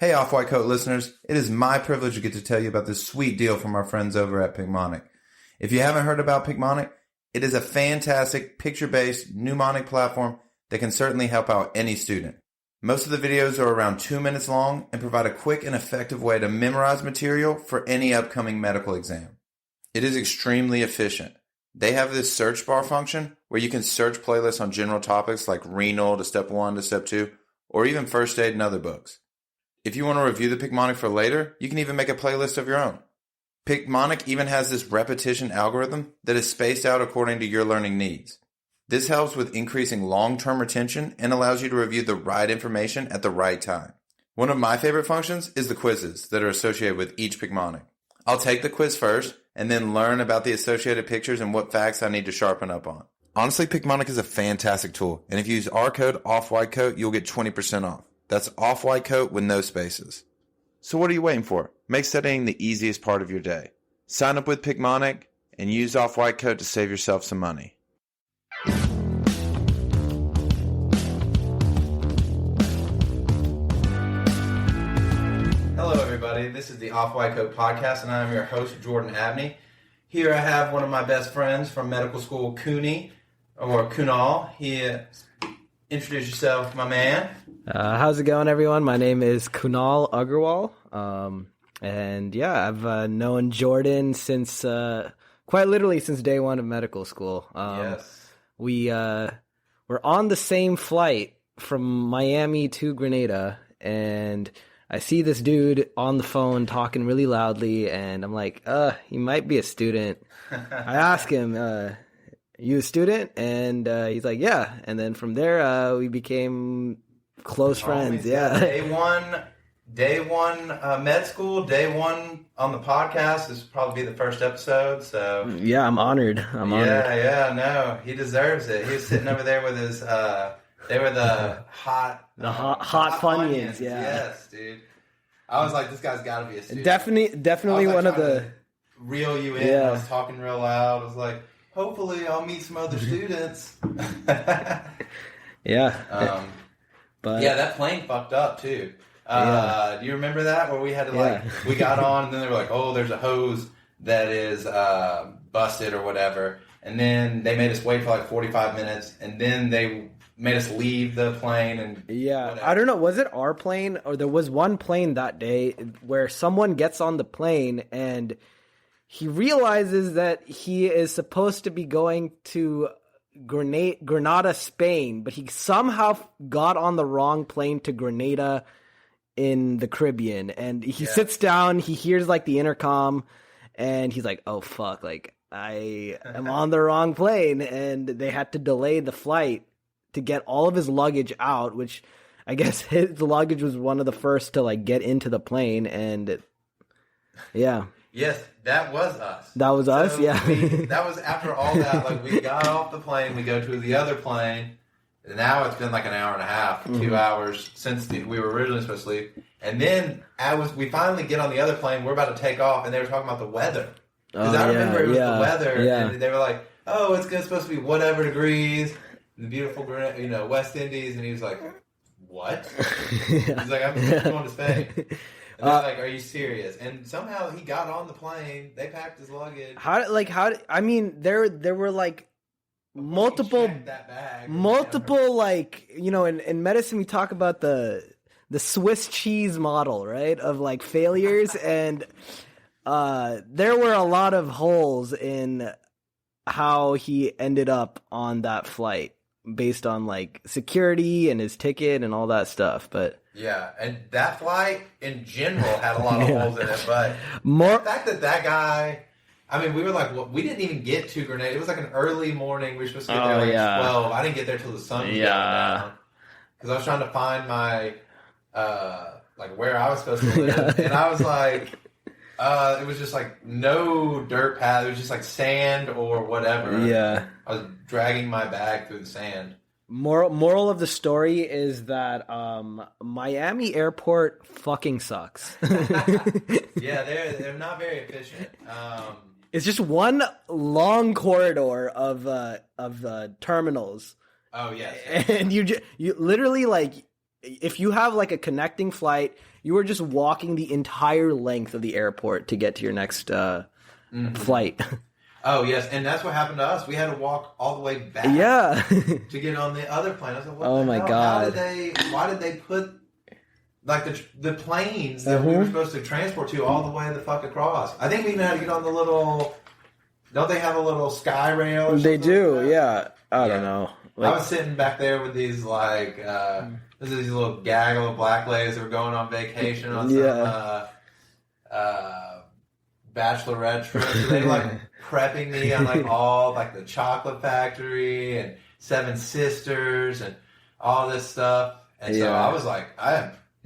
Hey, Off-White Coat listeners, it is my privilege to get to tell you about this sweet deal from our friends over at Picmonic. If you haven't heard about Picmonic, it is a fantastic picture-based mnemonic platform that can certainly help out any student. Most of the videos are around 2 minutes long and provide a quick and effective way to memorize material for any upcoming medical exam. It is extremely efficient. They have this search bar function where you can search playlists on general topics like renal to step 1 to step 2, or even first aid and other books. If you want to review the Picmonic for later, you can even make a playlist of your own. Picmonic even has this repetition algorithm that is spaced out according to your learning needs. This helps with increasing long-term retention and allows you to review the right information at the right time. One of my favorite functions is the quizzes that are associated with each Picmonic. I'll take the quiz first and then learn about the associated pictures and what facts I need to sharpen up on. Honestly, Picmonic is a fantastic tool, and if you use our code OFFWHITECOAT, you'll get 20% off. That's Off-White Coat with no spaces. So what are you waiting for? Make studying the easiest part of your day. Sign up with Picmonic and use Off-White Coat to save yourself some money. Hello everybody, this is the Off-White Coat podcast and I'm your host Jordan Abney. Here I have one of my best friends from medical school, Kunal. Introduce yourself, my man. How's it going, everyone? My name is Kunal Aggarwal, and yeah, I've known Jordan since quite literally since day one of medical school. Yes, we were on the same flight from Miami to Grenada, and I see this dude on the phone talking really loudly, and I'm like, he might be a student. I ask him, you a student? And he's like, yeah. And then from there, we became close friends. Yeah. Day one med school, day one on the podcast. This will probably be the first episode. So yeah, I'm honored. No, he deserves it. He was sitting over there with his, they were the hot Funyuns. Yeah. Yes, dude. I was like, this guy's got to be a student. Definitely one of the reel you in. Yeah. I was talking real loud. I was like, hopefully I'll meet some other students. Yeah. But yeah, that plane fucked up too. Do you remember that where we had to we got on and then they were like, oh, there's a hose that is busted or whatever. And then they made us wait for like 45 minutes and then they made us leave the plane and whatever. I don't know, was it our plane or there was one plane that day where someone gets on the plane and he realizes that he is supposed to be going to Grenada, Spain, but he somehow got on the wrong plane to Grenada in the Caribbean. And he sits down, he hears like the intercom, and he's like, oh fuck, like I am on the wrong plane. And they had to delay the flight to get all of his luggage out, which I guess his luggage was one of the first to like get into the plane. And yeah. Yes, that was us. That was us, yeah. That was after all that. Like, we got off the plane, we go to the other plane. And now it's been like an hour and a half, 2 hours since we were originally supposed to leave. And then we finally get on the other plane. We're about to take off, and they were talking about the weather. Because I remember it was the weather, and they were like, "Oh, it's supposed to be whatever degrees, the beautiful, West Indies." And he was like, "What?" He's like, "I'm going to Spain." And they're like, are you serious? And somehow he got on the plane. They packed his luggage. I mean, there were like multiple, like, in medicine we talk about the Swiss cheese model, right? Of like failures. And there were a lot of holes in how he ended up on that flight based on like security and his ticket and all that stuff. But yeah, and that flight in general had a lot of holes in it, but the fact that guy, I mean, we were like, we didn't even get to Grenada. It was like an early morning. We were supposed to get there 12. I didn't get there till the sun was going down. Because I was trying to find my, like where I was supposed to live. And I was like, it was just like no dirt path. It was just like sand or whatever. Yeah. I was dragging my bag through the sand. Moral of the story is that Miami airport fucking sucks. Yeah, they're not very efficient. It's just one long corridor of terminals. Oh yes. And you literally, like, if you have like a connecting flight, You were just walking the entire length of the airport to get to your next flight. Oh, yes, and that's what happened to us. We had to walk all the way back to get on the other plane. I was like, what the hell? God. Why did they put like the planes that we were supposed to transport to all the way the fuck across? I think we even had to get on the little, don't they have a little sky rail or something? They do, like yeah. I don't know. I was sitting back there with these like, these little gaggle of black ladies that were going on vacation on some bachelorette trip. So they like prepping me on like all like the chocolate factory and Seven Sisters and all this stuff. And so I was like,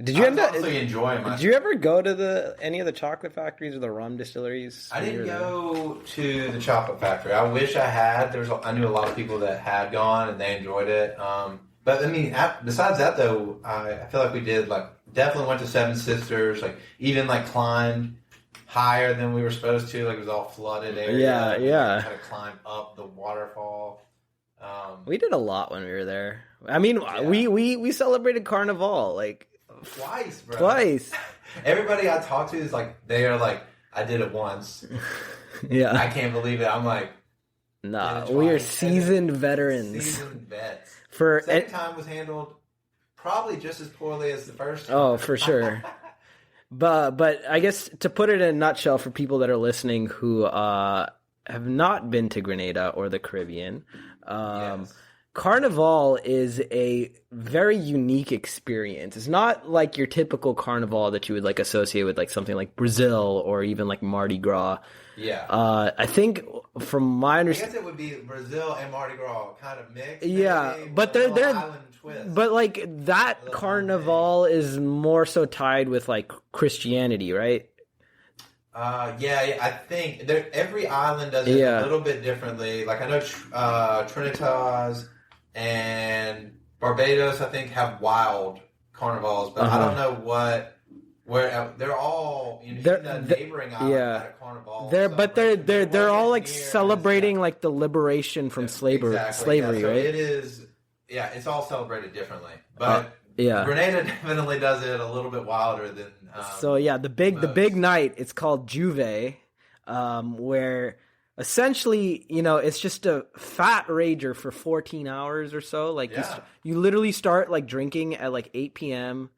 Did you end up enjoying myself. Did you ever go to any of the chocolate factories or the rum distilleries? I didn't go to the chocolate factory. I wish I had. I knew a lot of people that had gone and they enjoyed it. But I mean, besides that though, I feel like we did like definitely went to Seven Sisters. Like even like climbed higher than we were supposed to. Like it was all flooded area. Yeah. Kind of climb up the waterfall. We did a lot when we were there. I mean, we celebrated Carnival like twice, bro. Twice. Everybody I talk to is like, they are like, I did it once. Yeah. I can't believe it. I'm like, nah, we are seasoned veterans. Seasoned vets. Second time was handled probably just as poorly as the first time. Oh, for sure. But I guess to put it in a nutshell for people that are listening who have not been to Grenada or the Caribbean, Carnival is a very unique experience. It's not like your typical carnival that you would like associate with like something like Brazil or even like Mardi Gras. Yeah. I think from my understanding, I guess it would be Brazil and Mardi Gras kind of mixed. Yeah, maybe, but they're island twist. but like that carnival is more so tied with like Christianity, right? I think every island does it a little bit differently. Like I know Trinitas and Barbados, I think, have wild carnivals, but I don't know where they're all. You know, the neighboring island had a carnival. They're all like celebrating like the liberation from slavery, so right? It is. Yeah, it's all celebrated differently, but Grenada definitely does it a little bit wilder than. The big night. It's called Juve, where essentially it's just a fat rager for 14 hours or so. Like you literally start like drinking at like 8 p.m.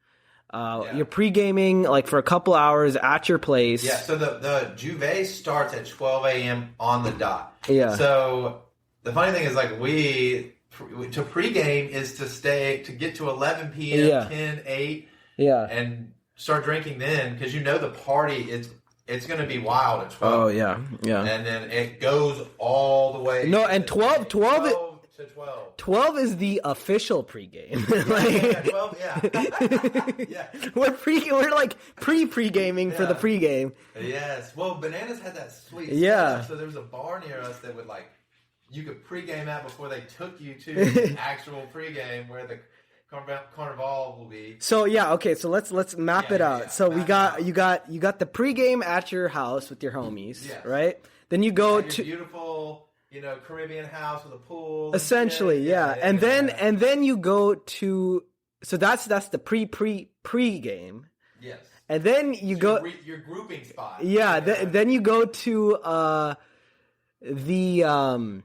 You're pre-gaming like for a couple hours at your place. Yeah. So the Juve starts at 12 a.m. on the dot. Yeah. So the funny thing is like to pregame is to get to 11 p.m., 10, 8, and start drinking then because the party it's going to be wild at 12. Oh yeah, and then it goes all the way. No, and 12 to 12. 12 is the official pregame. 12, We're like pre-gaming for the pregame. Yes. Well, Bananas had that sweet setup, so there was a bar near us that would like. You could pregame at before they took you to the actual pregame where the carnival will be. So so let's map it out. So you got the pregame at your house with your homies, right? Then you go to beautiful, Caribbean house with a pool. Essentially, and then you go to that's the pregame. Yes. And then you go your grouping spot. Yeah, then you go to the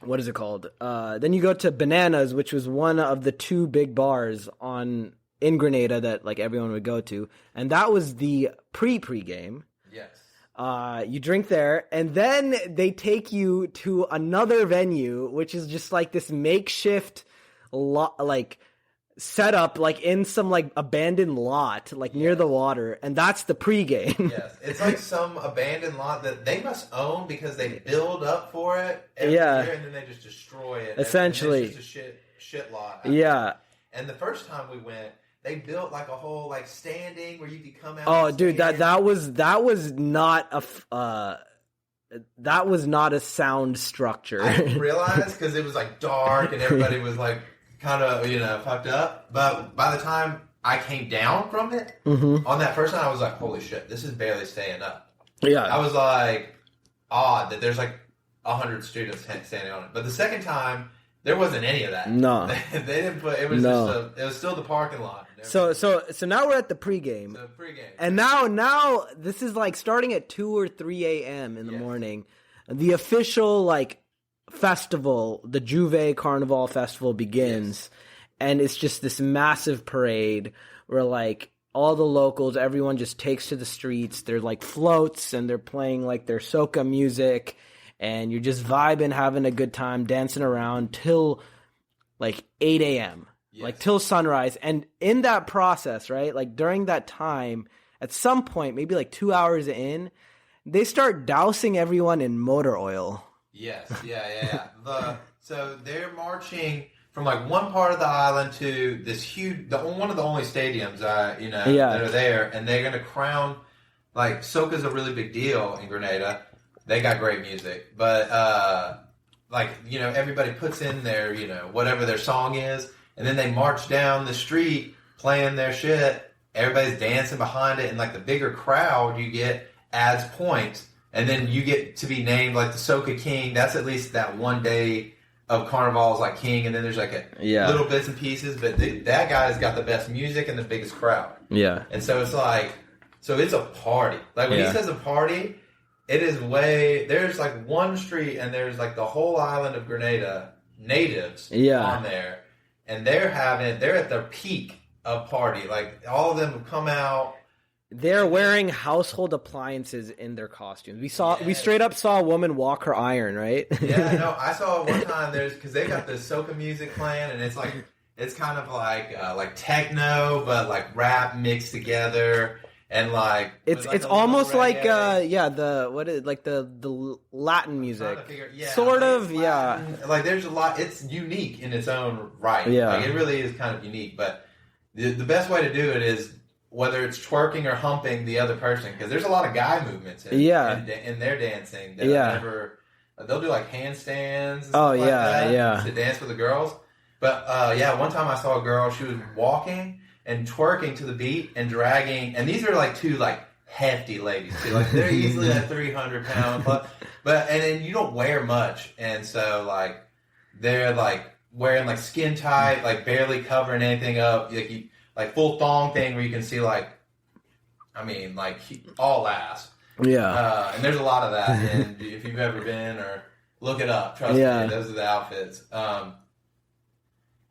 what is it called? Then you go to Bananas, which was one of the two big bars in Grenada that like everyone would go to, and that was the pregame. Yes. You drink there, and then they take you to another venue, which is just like this makeshift like set up like in some like abandoned lot like near the water, and that's the pregame. Yes, it's like some abandoned lot that they must own because they build up for it every year and then they just destroy it. Essentially, it's just a shit lot. And the first time we went, they built like a whole like standing where you could come out. Oh, dude, that was not a sound structure. I didn't realize because it was like dark and everybody was like kind of fucked up. But by the time I came down from it on that first night, I was like, holy shit, this is barely staying up. Yeah, I was like odd that there's like 100 students standing on it. But the second time, there wasn't any of that. No, they didn't put. It was it was still the parking lot. So now we're at the pregame. So pregame. And now this is like starting at 2 or 3 a.m. in the morning. The official like festival, the Juve Carnival Festival begins, and it's just this massive parade where like all the locals, everyone just takes to the streets. They're like floats and they're playing like their soca music, and you're just vibing, having a good time, dancing around till like 8 a.m. Like till sunrise. And in that process, right, like during that time, at some point, maybe like 2 hours in, they start dousing everyone in motor oil. Yes, yeah. So they're marching from like one part of the island to this huge, one of the only stadiums, that are there, and they're gonna crown. Like soca's a really big deal in Grenada. They got great music, but everybody puts in their whatever their song is. And then they march down the street playing their shit. Everybody's dancing behind it. And like the bigger crowd you get adds points. And then you get to be named like the Soca King. That's at least that one day of Carnival's like king. And then there's like little bits and pieces. But that guy's got the best music and the biggest crowd. Yeah. And so it's like, it's a party. Like when he says a party, it is there's like one street and there's like the whole island of Grenada natives on there. And they're at their peak of party. Like, all of them have come out. They're wearing household appliances in their costumes. We straight up saw a woman walk her iron, right? Yeah, no, I saw it one time. Because they got this soca music playing, and it's like, it's kind of like techno, but like rap mixed together. And like it's almost like the Latin music, sort of, Latin. Like there's a lot. It's unique in its own right. Yeah, like it really is kind of unique. But the best way to do it is whether it's twerking or humping the other person, because there's a lot of guy movements in their dancing. That they'll do like handstands. And stuff like that to dance with the girls. But one time I saw a girl. She was walking and twerking to the beat and dragging, and these are like two like hefty ladies too. Like they're easily like 300 pounds, but then you don't wear much, and so like they're like wearing like skin tight, like barely covering anything up, like full thong thing where you can see like all ass. Yeah, and there's a lot of that. And if you've ever been or look it up, trust me, those are the outfits.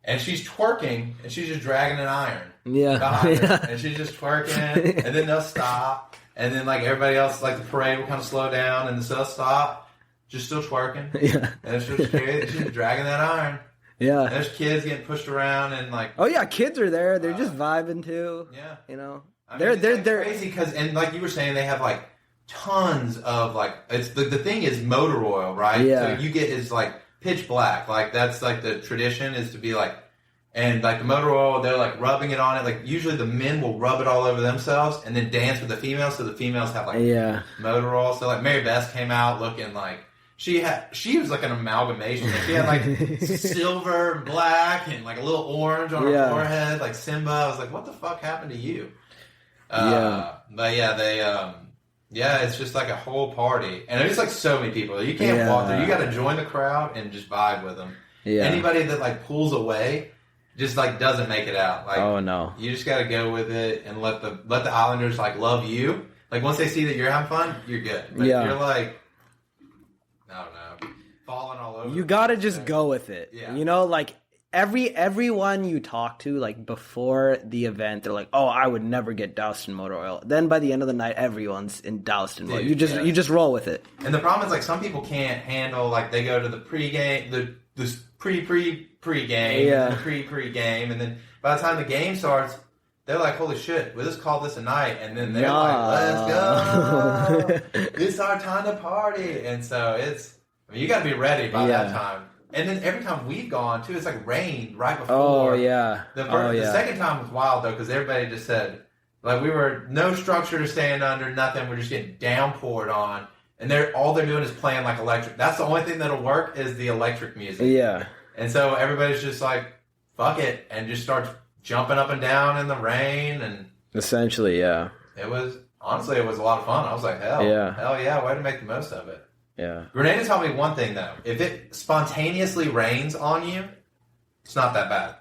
And she's twerking, and she's just dragging an iron. Behind her. And she's just twerking, and then they'll stop. And then, like, everybody else, like, the parade will kind of slow down, and they'll stop, just still twerking. Yeah. And she's dragging that iron. Yeah. And there's kids getting pushed around, and, like... Oh, yeah, kids are there. They're just vibing, too. Yeah. They're crazy, because, and like you were saying, they have, like, tons of, like... It's the thing is motor oil, right? Yeah. So you get is, like... pitch black, like that's like the tradition is to be like, and like the motor oil, they're like rubbing it on it. Like usually the men will rub it all over themselves and then dance with the females, so the females have like motor oil. So like Mary Beth came out looking like she was like an amalgamation. Like she had like silver and black and like a little orange on her forehead, like Simba. I was like, what the fuck happened to you? But yeah, it's just like a whole party. And there's like so many people. You can't walk through. You got to join the crowd and just vibe with them. Yeah. Anybody that like pulls away just like doesn't make it out. Like, oh no. You just got to go with it and let the Islanders like love you. Like once they see that you're having fun, you're good. But you're like, I don't know, falling all over. You got to just go with it. Yeah. Like everyone you talk to, like before the event, they're like, "Oh, I would never get doused in motor oil." Then by the end of the night, everyone's doused in motor oil. You just roll with it. And the problem is, like, some people can't handle, like, they go to the pregame, the pre-pregame, the pre-game, and then by the time the game starts, they're like, "Holy shit, we'll just call this a night," and then they're like, "Let's go, it's our time to party." And so you got to be ready by that time. And then every time we've gone, too, it's like rained right before. Oh, yeah. The second time was wild, though, because everybody just said, like, we were no structure to stand under, nothing. We're just getting downpoured on. And all they're doing is playing, like, electric. That's the only thing that'll work is the electric music. Yeah. And so everybody's just like, fuck it, and just starts jumping up and down in the rain. And essentially, yeah. Honestly, it was a lot of fun. I was like, hell yeah, way to make the most of it. Yeah. Grenada taught me one thing, though. If it spontaneously rains on you, it's not that bad.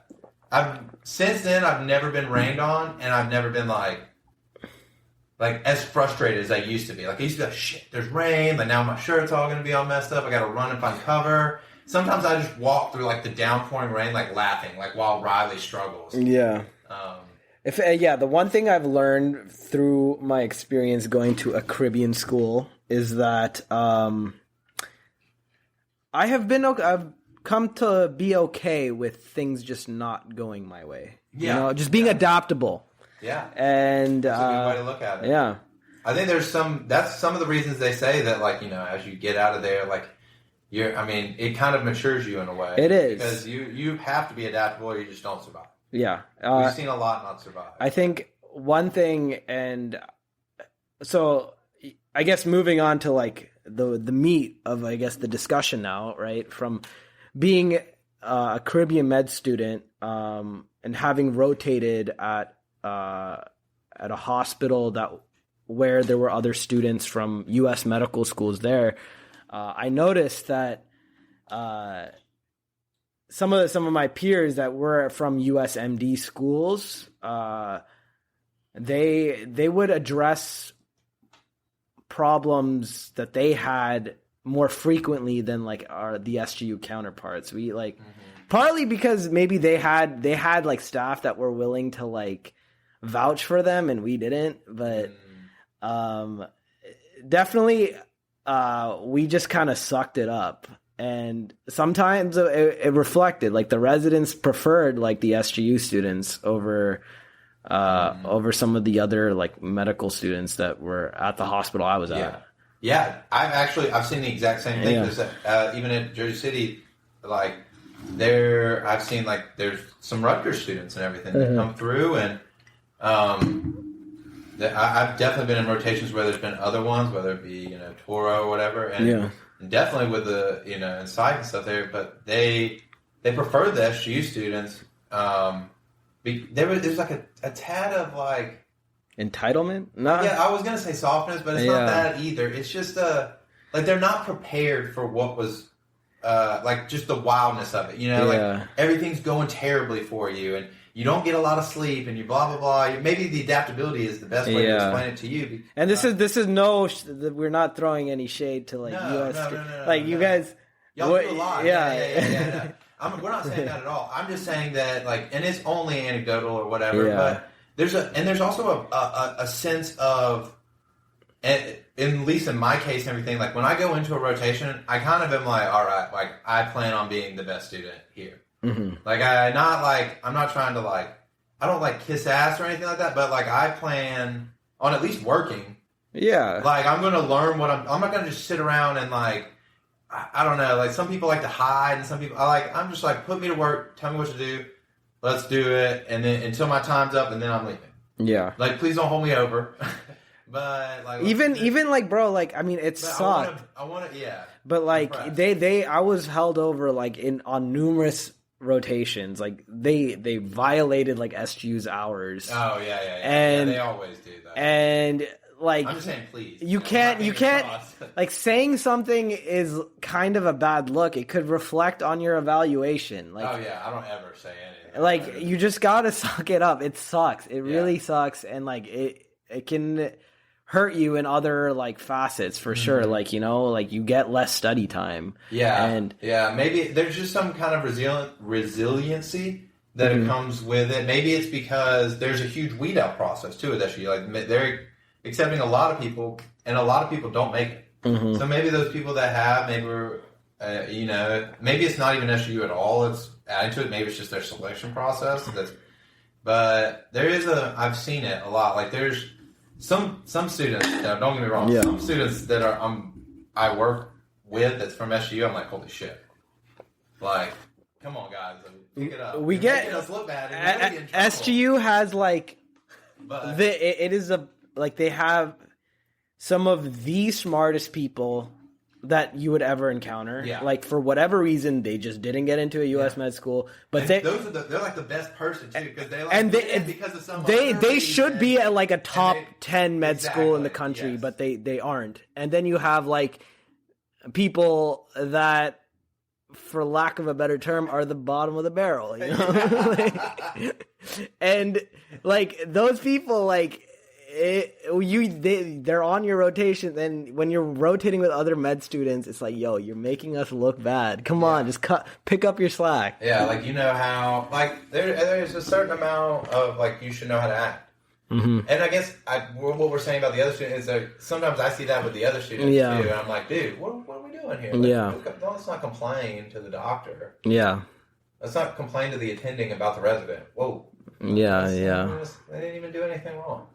Since then I've never been rained on, and I've never been like as frustrated as I used to be. Like I used to be like, shit, there's rain, like now my shirt's all gonna be all messed up. I gotta run and find cover. Sometimes I just walk through like the downpouring rain, like laughing, like while Riley struggles. Yeah. The one thing I've learned through my experience going to a Caribbean school is that I've come to be okay with things just not going my way. Yeah. You know, just being adaptable. Yeah. And that's a good way to look at it. Yeah. I think that's some of the reasons they say that, like, you know, as you get out of there, like, it kind of matures you in a way. It is. Because you have to be adaptable or you just don't survive. Yeah. We've seen a lot not survive. I think one thing, and so I guess moving on to like the meat of, I guess, the discussion now, right? From being a Caribbean med student and having rotated at a hospital where there were other students from U.S. medical schools there, I noticed that some of my peers that were from U.S. M.D. schools, they would address problems that they had more frequently than like the SGU counterparts. We like partly because maybe they had like staff that were willing to like vouch for them and we didn't, but definitely we just kind of sucked it up. And sometimes it reflected, like the residents preferred like the SGU students over some of the other like medical students that were at the hospital I was at. Yeah, I've seen the exact same thing. Yeah. Even in Jersey City, like I've seen like there's some Rutgers students and everything that come through, and I've definitely been in rotations where there's been other ones, whether it be Toro or whatever, and definitely with the in psych and stuff there, but they prefer the SGU students. There's like a tad of like entitlement? No. Yeah, I was gonna say softness, but it's not that either. It's just like they're not prepared for what was like just the wildness of it. Like everything's going terribly for you, and you don't get a lot of sleep, and you blah blah blah. Maybe the adaptability is the best way to explain it to you. And this is no, we're not throwing any shade to like U.S. No, like you guys, y'all do a lot. Yeah. We're not saying that at all. I'm just saying that and it's only anecdotal or whatever, but. There's also a sense of, at least in my case and everything, like when I go into a rotation, I kind of am like, all right, like I plan on being the best student here. Mm-hmm. Like I'm not trying to like, I don't like kiss ass or anything like that, but like I plan on at least working. Yeah. Like I'm going to learn I'm not going to just sit around and like, I don't know, like some people like to hide and some people, I'm just like, put me to work, tell me what to do. Let's do it, and then until my time's up, and then I'm leaving. Yeah. Like, please don't hold me over. But like, even like, bro, like, I mean, it sucked. I want to, yeah. But like, I was held over like on numerous rotations. Like they violated like SGU's hours. Oh yeah. And they always do that. And like, I'm just saying, please. You can't like saying something is kind of a bad look. It could reflect on your evaluation. Like, oh yeah, I don't ever say anything. Like you just gotta suck it up. It sucks. It really sucks, and like it can hurt you in other like facets for sure. Like like you get less study time. Yeah, and maybe there's just some kind of resiliency that it comes with it. Maybe it's because there's a huge weed out process too. That like they're accepting a lot of people, and a lot of people don't make it. Mm-hmm. So maybe those people that have, maybe we're, maybe it's not even SGU at all. It's adding to it. Maybe it's just their selection process. But there is I've seen it a lot. Like there's some students. Now, don't get me wrong. Yeah. Some students that I work with that's from SGU. I'm like, holy shit! Like, come on, guys, pick it up. We get us look bad. SGU has like, it is like they have some of the smartest people that you would ever encounter. Yeah. Like for whatever reason, they just didn't get into a U.S. med school. But they're like the best person too, because because of some they should be at like a top 10 med school in the country, but they aren't. And then you have like people that for lack of a better term, are the bottom of the barrel, you know? And like those people, like they're on your rotation. Then when you're rotating with other med students, it's like, yo, you're making us look bad. Come on, just pick up your slack. Yeah, like you know how like there's a certain amount of like you should know how to act. Mm-hmm. And I guess what we're saying about the other students is that sometimes I see that with the other students too, and I'm like, dude, what are we doing here? Like, let's not complain to the doctor. Yeah. Let's not complain to the attending about the resident. Whoa. Yeah. They didn't even do anything wrong.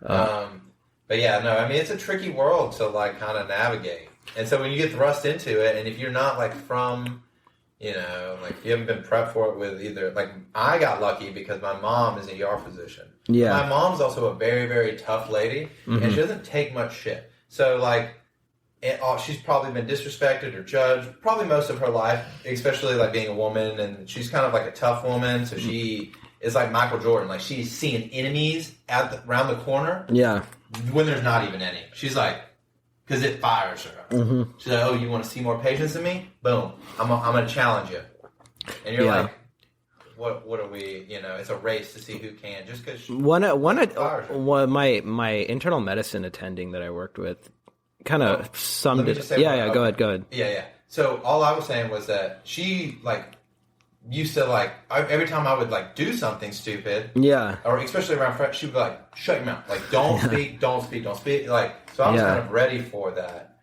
But yeah, no, I mean, it's a tricky world to like kind of navigate. And so when you get thrust into it, and if you're not like from, you know, like if you haven't been prepped for it with either, like I got lucky because my mom is an ER physician. Yeah. My mom's also a very, very tough lady, and she doesn't take much shit. So like, she's probably been disrespected or judged probably most of her life, especially like being a woman, and she's kind of like a tough woman. So she is like Michael Jordan, like she's seeing enemies around the corner. Yeah. When there's not even any. She's like, because it fires her. Mm-hmm. She's like, oh, you want to see more patients than me? Boom. I'm going to challenge you. And you're like, what are we, you know, it's a race to see who can. Just because my internal medicine attending that I worked with kind of summed it. Yeah, go ahead. Yeah. So all I was saying was that she, like, used to, like, every time I would, like, do something stupid. Yeah. Or especially around friends, she would be like, shut your mouth. Like, don't speak, don't speak. Like, so I was kind of ready for that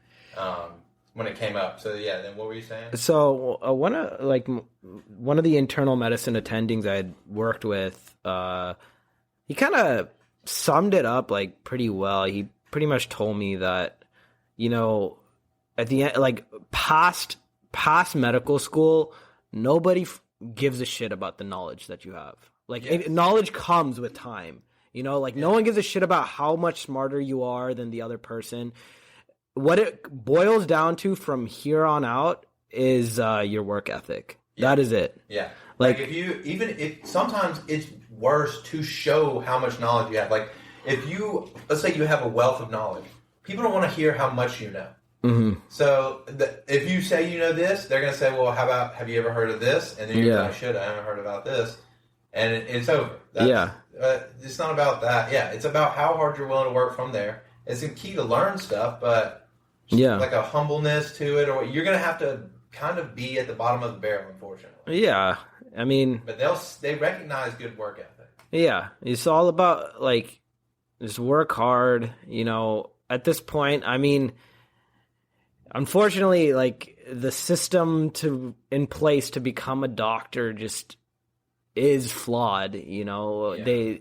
when it came up. So, yeah, then what were you saying? So, one of the internal medicine attendings I had worked with, he kind of summed it up, like, pretty well. He pretty much told me that, you know, at the end, like, past medical school, nobody gives a shit about the knowledge that you have. Like, knowledge comes with time. You know, like, no one gives a shit about how much smarter you are than the other person. What it boils down to from here on out is your work ethic. Yeah. That is it. Yeah. Like if sometimes it's worse to show how much knowledge you have. Like, let's say you have a wealth of knowledge. People don't want to hear how much you know. Mm-hmm. So if you say you know this, they're going to say, well, how about, have you ever heard of this? And then you're like, I haven't heard about this. And it's over. It's not about that. Yeah, it's about how hard you're willing to work from there. It's the key to learn stuff, but like a humbleness to it, or you're going to have to kind of be at the bottom of the barrel, unfortunately. Yeah, I mean... But they recognize good work ethic. Yeah, it's all about, like, just work hard, you know. At this point, I mean... Unfortunately, like, the system in place to become a doctor just is flawed, you know. Yeah.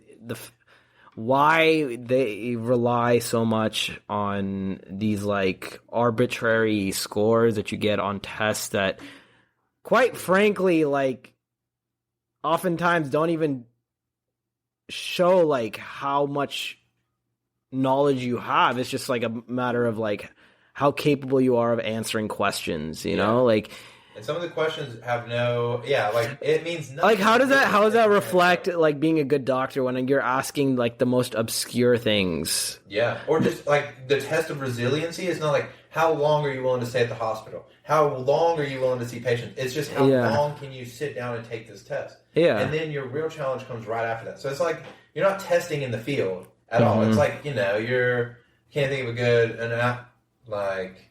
Why they rely so much on these, like, arbitrary scores that you get on tests that, quite frankly, like, oftentimes don't even show, like, how much knowledge you have. It's just, like, a matter of, like, how capable you are of answering questions, you know, like, and some of the questions have like, it means nothing. Like, how does that reflect, like, being a good doctor when you're asking, like, the most obscure things? Yeah. Or just, like, the test of resiliency is not like, how long are you willing to stay at the hospital? How long are you willing to see patients? It's just how long can you sit down and take this test? Yeah. And then your real challenge comes right after that. So it's like, you're not testing in the field at all. It's like, you know, can't think of a good, like,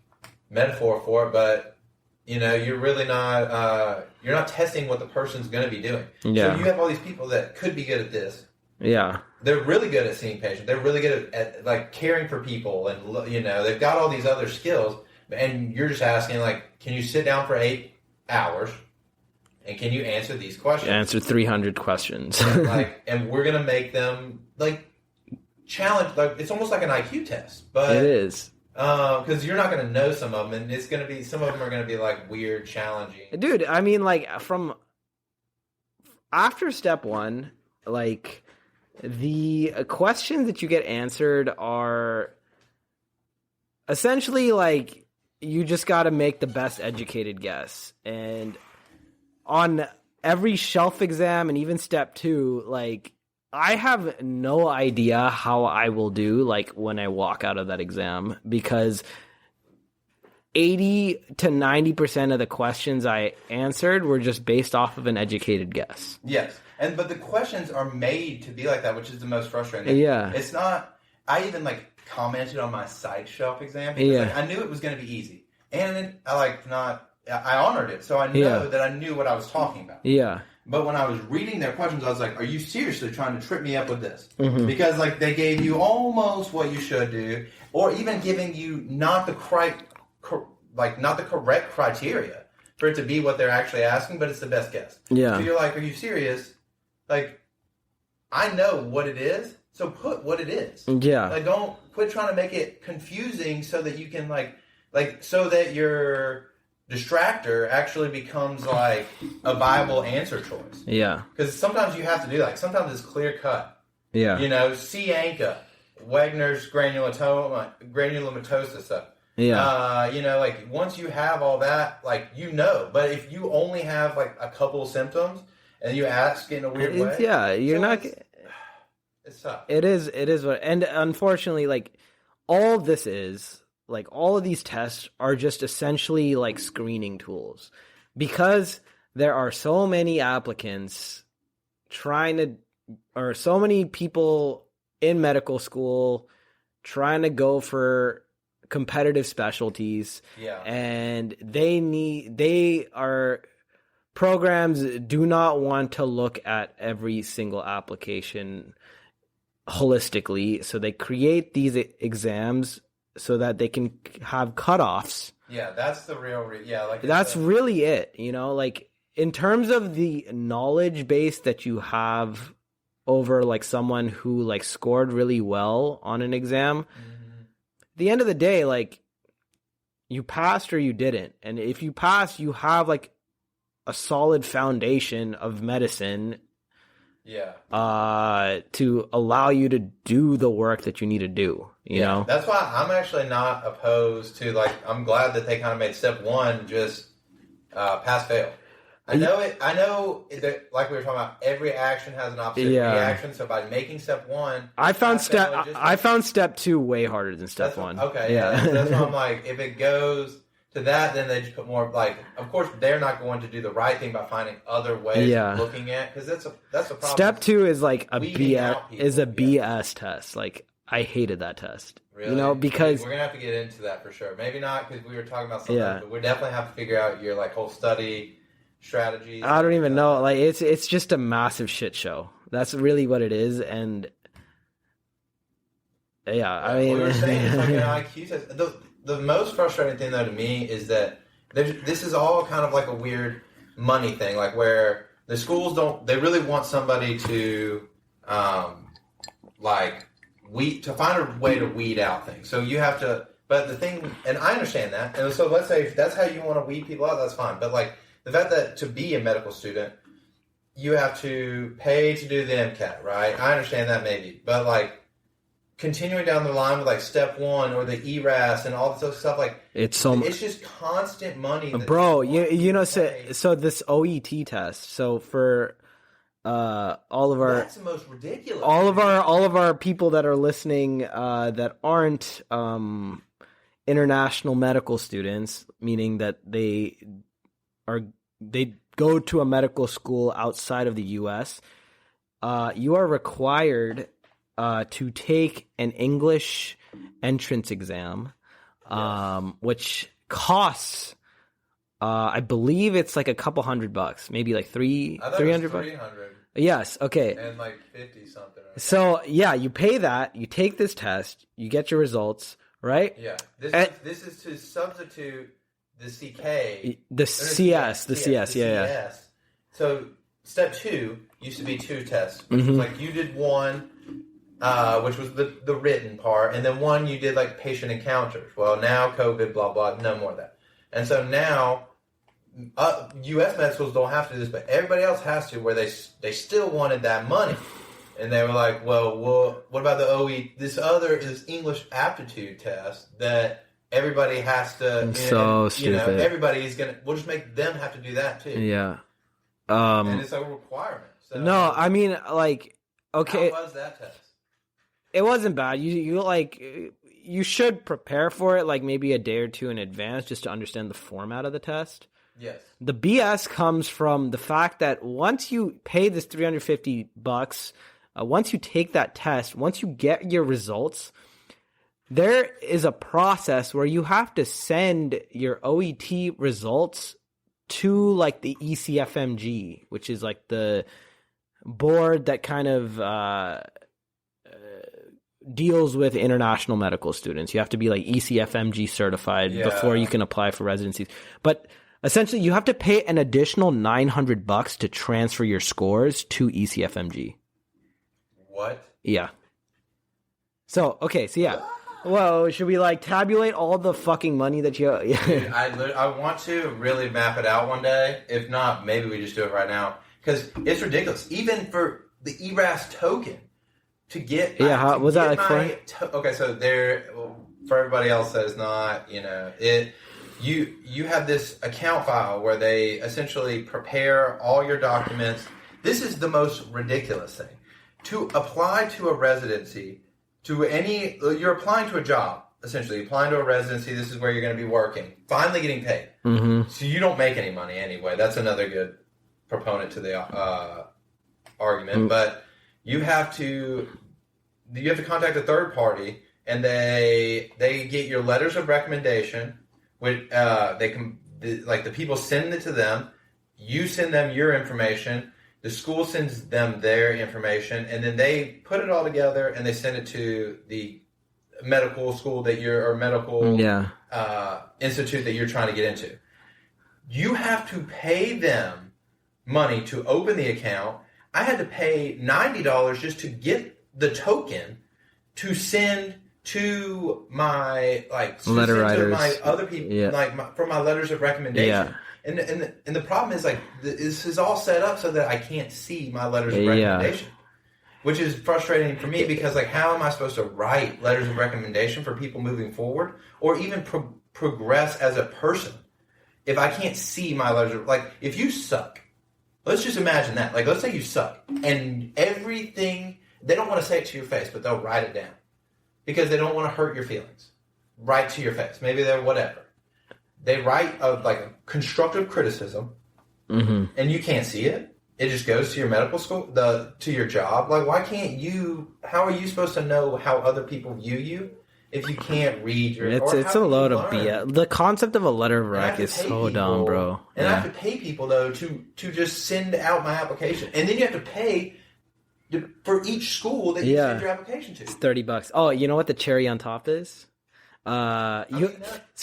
metaphor for it, but you know, you're really not you're not testing what the person's going to be doing. Yeah. So you have all these people that could be good at this. Yeah. They're really good at seeing patients. They're really good at like caring for people, and you know, they've got all these other skills, and you're just asking, like, can you sit down for 8 hours and can you answer these questions? Answer 300 questions. Like, and we're going to make them like challenge, like, it's almost like an IQ test, but it is. Because you're not going to know some of them, and it's going to be, some of them are going to be like weird, challenging. Dude, I mean, like, from after step 1, like, the questions that you get answered are essentially like, you just got to make the best educated guess. And on every shelf exam and even step 2, like, I have no idea how I will do, like, when I walk out of that exam, because 80 to 90% of the questions I answered were just based off of an educated guess. Yes. But the questions are made to be like that, which is the most frustrating thing. Yeah. It's not, I even like commented on my side shelf exam because like, I knew it was going to be easy. And then I honored it. So I know that I knew what I was talking about. Yeah. But when I was reading their questions, I was like, are you seriously trying to trip me up with this? Mm-hmm. Because like they gave you almost what you should do, or even giving you not the correct criteria for it to be what they're actually asking, but it's the best guess. Yeah. So you're like, are you serious? Like, I know what it is, so put what it is. Yeah. Like, don't quit trying to make it confusing so that you can so that your distractor actually becomes like a viable answer choice. Yeah. Because sometimes you have to do sometimes it's clear cut. Yeah. You know, C. anca, Wegener's granulomatosis stuff. Yeah. You know, like once you have all that, like but if you only have like a couple of symptoms and you ask in a weird way, you're not. It's tough. It is what, and unfortunately, like all this is. Like all of these tests are just essentially like screening tools because there are so many applicants or so many people in medical school trying to go for competitive specialties. Yeah. And programs do not want to look at every single application holistically. So they create these exams so that they can have cutoffs. Yeah, that's the real that's really it, you know, like in terms of the knowledge base that you have over like someone who like scored really well on an exam. Mm-hmm. At the end of the day, like you passed or you didn't. And if you pass, you have like a solid foundation of medicine. Yeah. To allow you to do the work that you need to do, you know? That's why I'm actually not opposed to, like, I'm glad that they kind of made step one just pass fail. I know that, like we were talking about, every action has an opposite reaction. So by making step one, I found step two way harder than step one. Okay, yeah. That's why I'm like, if it goes to that, then they just put more, like, of course, they're not going to do the right thing by finding other ways of looking at, because that's a problem. Step two is like a BS test. Like, I hated that test. Really? You know, because we're going to have to get into that for sure. Maybe not, because we were talking about something, but we definitely have to figure out your, like, whole study strategies. I don't even know. Like, it's just a massive shit show. That's really what it is, and I mean... we were saying it's like an IQ test. The most frustrating thing, though, to me is that this is all kind of like a weird money thing, like where the schools they really want somebody to, to find a way to weed out things. So you have to, but the thing, and I understand that, and so let's say if that's how you want to weed people out, that's fine. But like the fact that to be a medical student, you have to pay to do the MCAT, right? I understand that maybe, but like, continuing down the line with like step one or the ERAS and all this other stuff, like it's just constant money. Bro, you know, so this OET test. So for all of our that's the most ridiculous. All of our people that are listening that aren't international medical students, meaning that they go to a medical school outside of the U.S. You are required to take an English entrance exam, which costs, I believe it's like a couple $100, maybe like $300. Yes. Okay. And like 50 something. So yeah, you pay that, you take this test, you get your results, right? Yeah. This is to substitute the CK. The CS. Yeah. So step two used to be two tests, which was like you did one, which was the written part, and then one you did like patient encounters. Well, now COVID, blah, blah, no more of that. And so now U.S. med schools don't have to do this, but everybody else has to, where they still wanted that money. And they were like, well, what about the OE? This English aptitude test that everybody has to, stupid. Everybody is going to, we'll just make them have to do that too. Yeah. And it's a requirement. So, no, I mean, like, okay. How was that test? It wasn't bad. You like, you should prepare for it like maybe a day or two in advance just to understand the format of the test. Yes. The BS comes from the fact that once you pay this $350, once you take that test, once you get your results, there is a process where you have to send your OET results to like the ECFMG, which is like the board that kind of deals with international medical students. You have to be like ECFMG certified before you can apply for residencies. But essentially, you have to pay an additional $900 to transfer your scores to ECFMG. What? Yeah. So, okay, so yeah. Whoa, should we like tabulate all the fucking money that you... Dude, I want to really map it out one day. If not, maybe we just do it right now. Because it's ridiculous. Even for the ERAS token, to get... Yeah, how was that like for? Okay, so for everybody else that is not, you have this account file where they essentially prepare all your documents. This is the most ridiculous thing. To apply to a residency... you're applying to a job, essentially. Applying to a residency, this is where you're going to be working. Finally getting paid. Mm-hmm. So you don't make any money anyway. That's another good proponent to the argument. Mm-hmm. But you have to contact a third party, and they get your letters of recommendation. Which the people send it to them. You send them your information. The school sends them their information, and then they put it all together and they send it to the medical school institute that you're trying to get into. You have to pay them money to open the account. I had to pay $90 just to get the token to send to my letter writers, to my other people, for my letters of recommendation. Yeah. And the problem is this is all set up so that I can't see my letters of recommendation, which is frustrating for me because how am I supposed to write letters of recommendation for people moving forward or even progress as a person if I can't see my letters of, if you suck, let's just imagine that. Let's say you suck and everything, they don't want to say it to your face, but they'll write it down because they don't want to hurt your feelings. Right to your face. Maybe they're whatever. They write a constructive criticism, and you can't see it. It just goes to your medical school, to your job. Why can't you? How are you supposed to know how other people view you if you can't read your? It's a load of BS. The concept of a letter of rec is so dumb, bro. And I have to pay people though to just send out my application, and then you have to pay for each school that you send your application to. It's $30. Oh, you know what the cherry on top is? So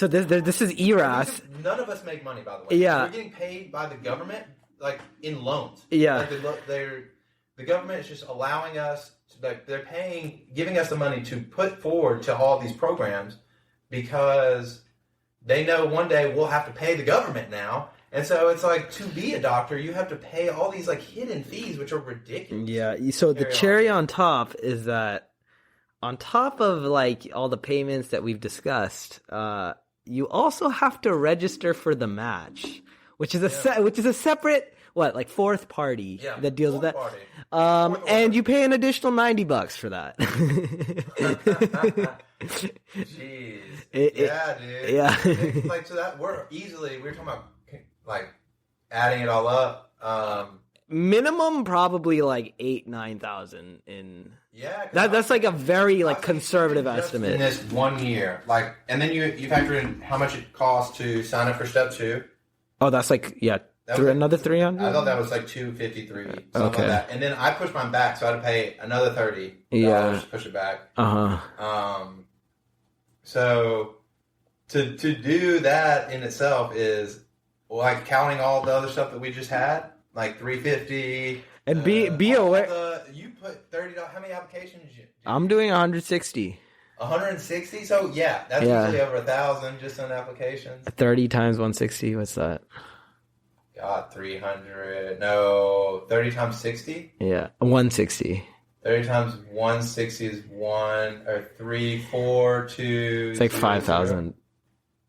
this is ERAS. None of us make money, by the way. Yeah, we're getting paid by the government, in loans. Yeah, the government is just allowing us to, they're giving us the money to put forward to all these programs because they know one day we'll have to pay the government now. And so it's to be a doctor, you have to pay all these hidden fees, which are ridiculous. Yeah. So the cherry on top is that. On top of all the payments that we've discussed, you also have to register for the match, which is a separate fourth party that deals with that. And you pay an additional $90 for that. Jeez. Dude. Yeah. So that we're talking about adding it all up. Minimum probably 8,000-9,000 in. Yeah, that's a very conservative estimate. In this 1 year, and then you factor in how much it costs to sign up for step 2. Oh, that's another 300. I thought that was $253, something like that. And then I pushed mine back, so I had to pay another $30 to push it back. So to do that in itself is counting all the other stuff that we just had. $350, and be aware. You put $30. How many applications did you do? I'm doing 160. 160. So that's usually over 1,000 just on applications. 30 times 160. What's that? God, 300. No, 30 times 60. Yeah, 160. 30 times 160 is 3, 4, 2. It's 5,000.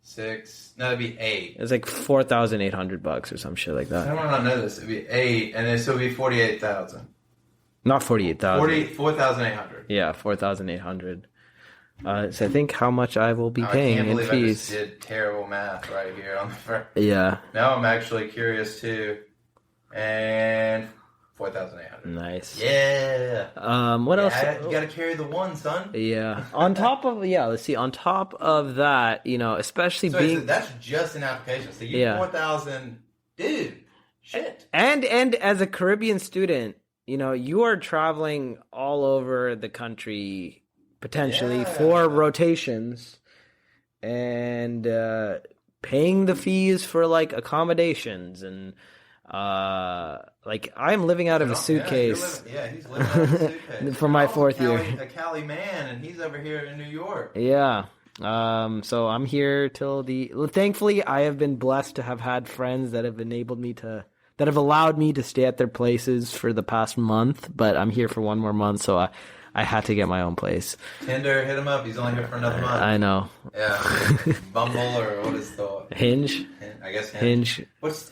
6. No, it'd be 8. It's $4,800 or some shit like that. I don't know this. It'd be 8, and then so it'd be 48,000. Not 48,000. 4,800. Yeah, 4,800. So I think how much I will be paying I can't in believe I just fees. did terrible math right here on the first. Yeah. Now I'm actually curious too. And 4,800. Nice. Yeah. What else? You got to carry the one, son. Yeah. On top of let's see. On top of that, especially So being that's just an application. So you 4,000, dude. Shit. and as a Caribbean student, you are traveling all over the country potentially for rotations and paying the fees for like accommodations and like I'm living out of a suitcase. He's living out of a suitcase. For my fourth year. A Cali man, and he's over here in New York. Yeah. So I'm here till thankfully I have been blessed to have had friends that have allowed me to stay at their places for the past month, but I'm here for one more month, so I had to get my own place. Tinder, hit him up. He's only here for another month. I know. Yeah. Bumble or what is the Hinge? I guess Hinge. What's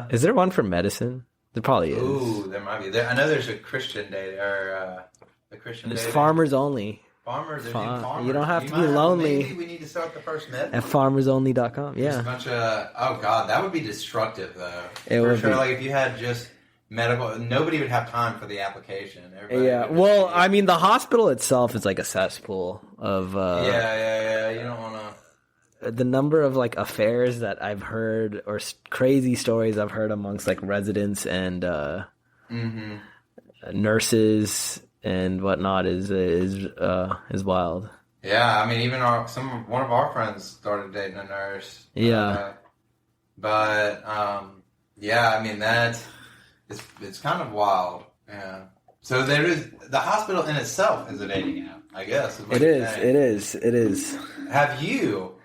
Is there one for medicine? There probably is. Ooh, there might be. I know there's a Christian date or a Christian. There's dating. Farmers Only. Farmers. You don't have to be lonely. Maybe we need to start the first med. At farmersonly.com. Yeah. Just a bunch of oh god, that would be destructive though. It for would sure. be. Like if you had just medical, nobody would have time for the application. Everybody Yeah. Well, I mean, the hospital itself is like a cesspool of. Yeah. You don't want to. The number of like affairs that I've heard or crazy stories I've heard amongst like residents and nurses and whatnot is wild. Yeah, I mean, even one of our friends started dating a nurse. Yeah, yeah, I mean it's kind of wild. Yeah. So there is the hospital in itself is a dating app, I guess. It is. Have you?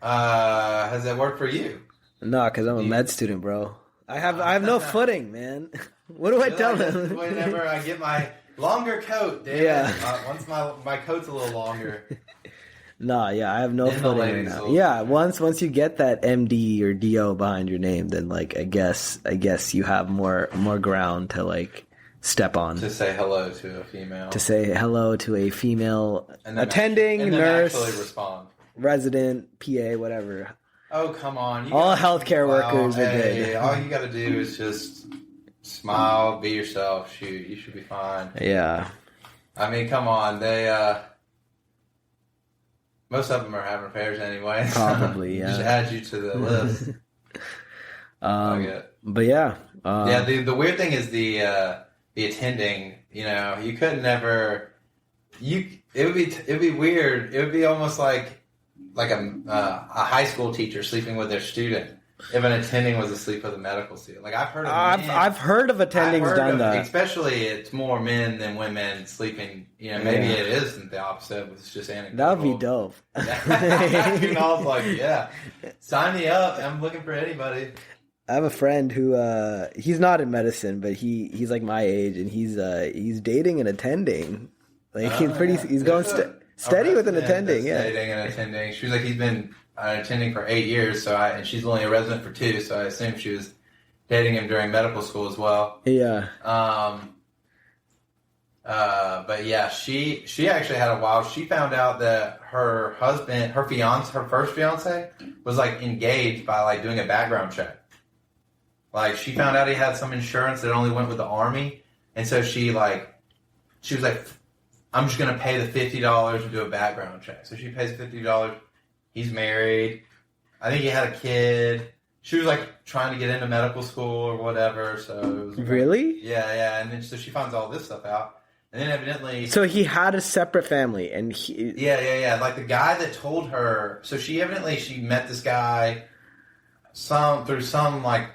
Has that worked for you? No, because I'm a med student, bro. I have no footing, man. What do I tell them? Whenever I get my longer coat, David. Yeah. Once my coat's a little longer. Nah, yeah, I have no footing right now. Yeah, once you get that MD or DO behind your name, then like I guess you have more ground to like step on. To say hello to a female. To say hello to a female attending, and then nurse, actually respond. Resident, PA, whatever. Oh, come on. All healthcare workers are good. All you got to do is just smile, be yourself. Shoot, you should be fine. Yeah. I mean, come on. They, most of them are having affairs anyway. Probably, yeah. Just add you to the list. But yeah. Yeah, the weird thing is the attending, you could never, it would be weird. It would be almost like a high school teacher sleeping with their student if an attending was asleep with a medical student. Like I've heard of attendings done that. Especially it's more men than women sleeping. Maybe it isn't the opposite, but it's just anecdotal. That would be dope. I was like, yeah, sign me up. I'm looking for anybody. I have a friend who he's not in medicine, but he's like my age, and he's dating and attending. Like he's going steady with an attending. Yeah, dating and attending. She was like he's been attending for 8 years, and she's only a resident for 2, so I assume she was dating him during medical school as well. Yeah. But yeah, she actually had a while. She found out that her husband, her first fiance, was like engaged by like doing a background check. Like she found out he had some insurance that only went with the Army, and so she was like, I'm just gonna pay the $50 to do a background check. So she pays $50. He's married. I think he had a kid. She was like trying to get into medical school or whatever. So it was really, yeah. And then so she finds all this stuff out, and then evidently, so he had a separate family, and yeah. Like the guy that told her. So she met this guy through some like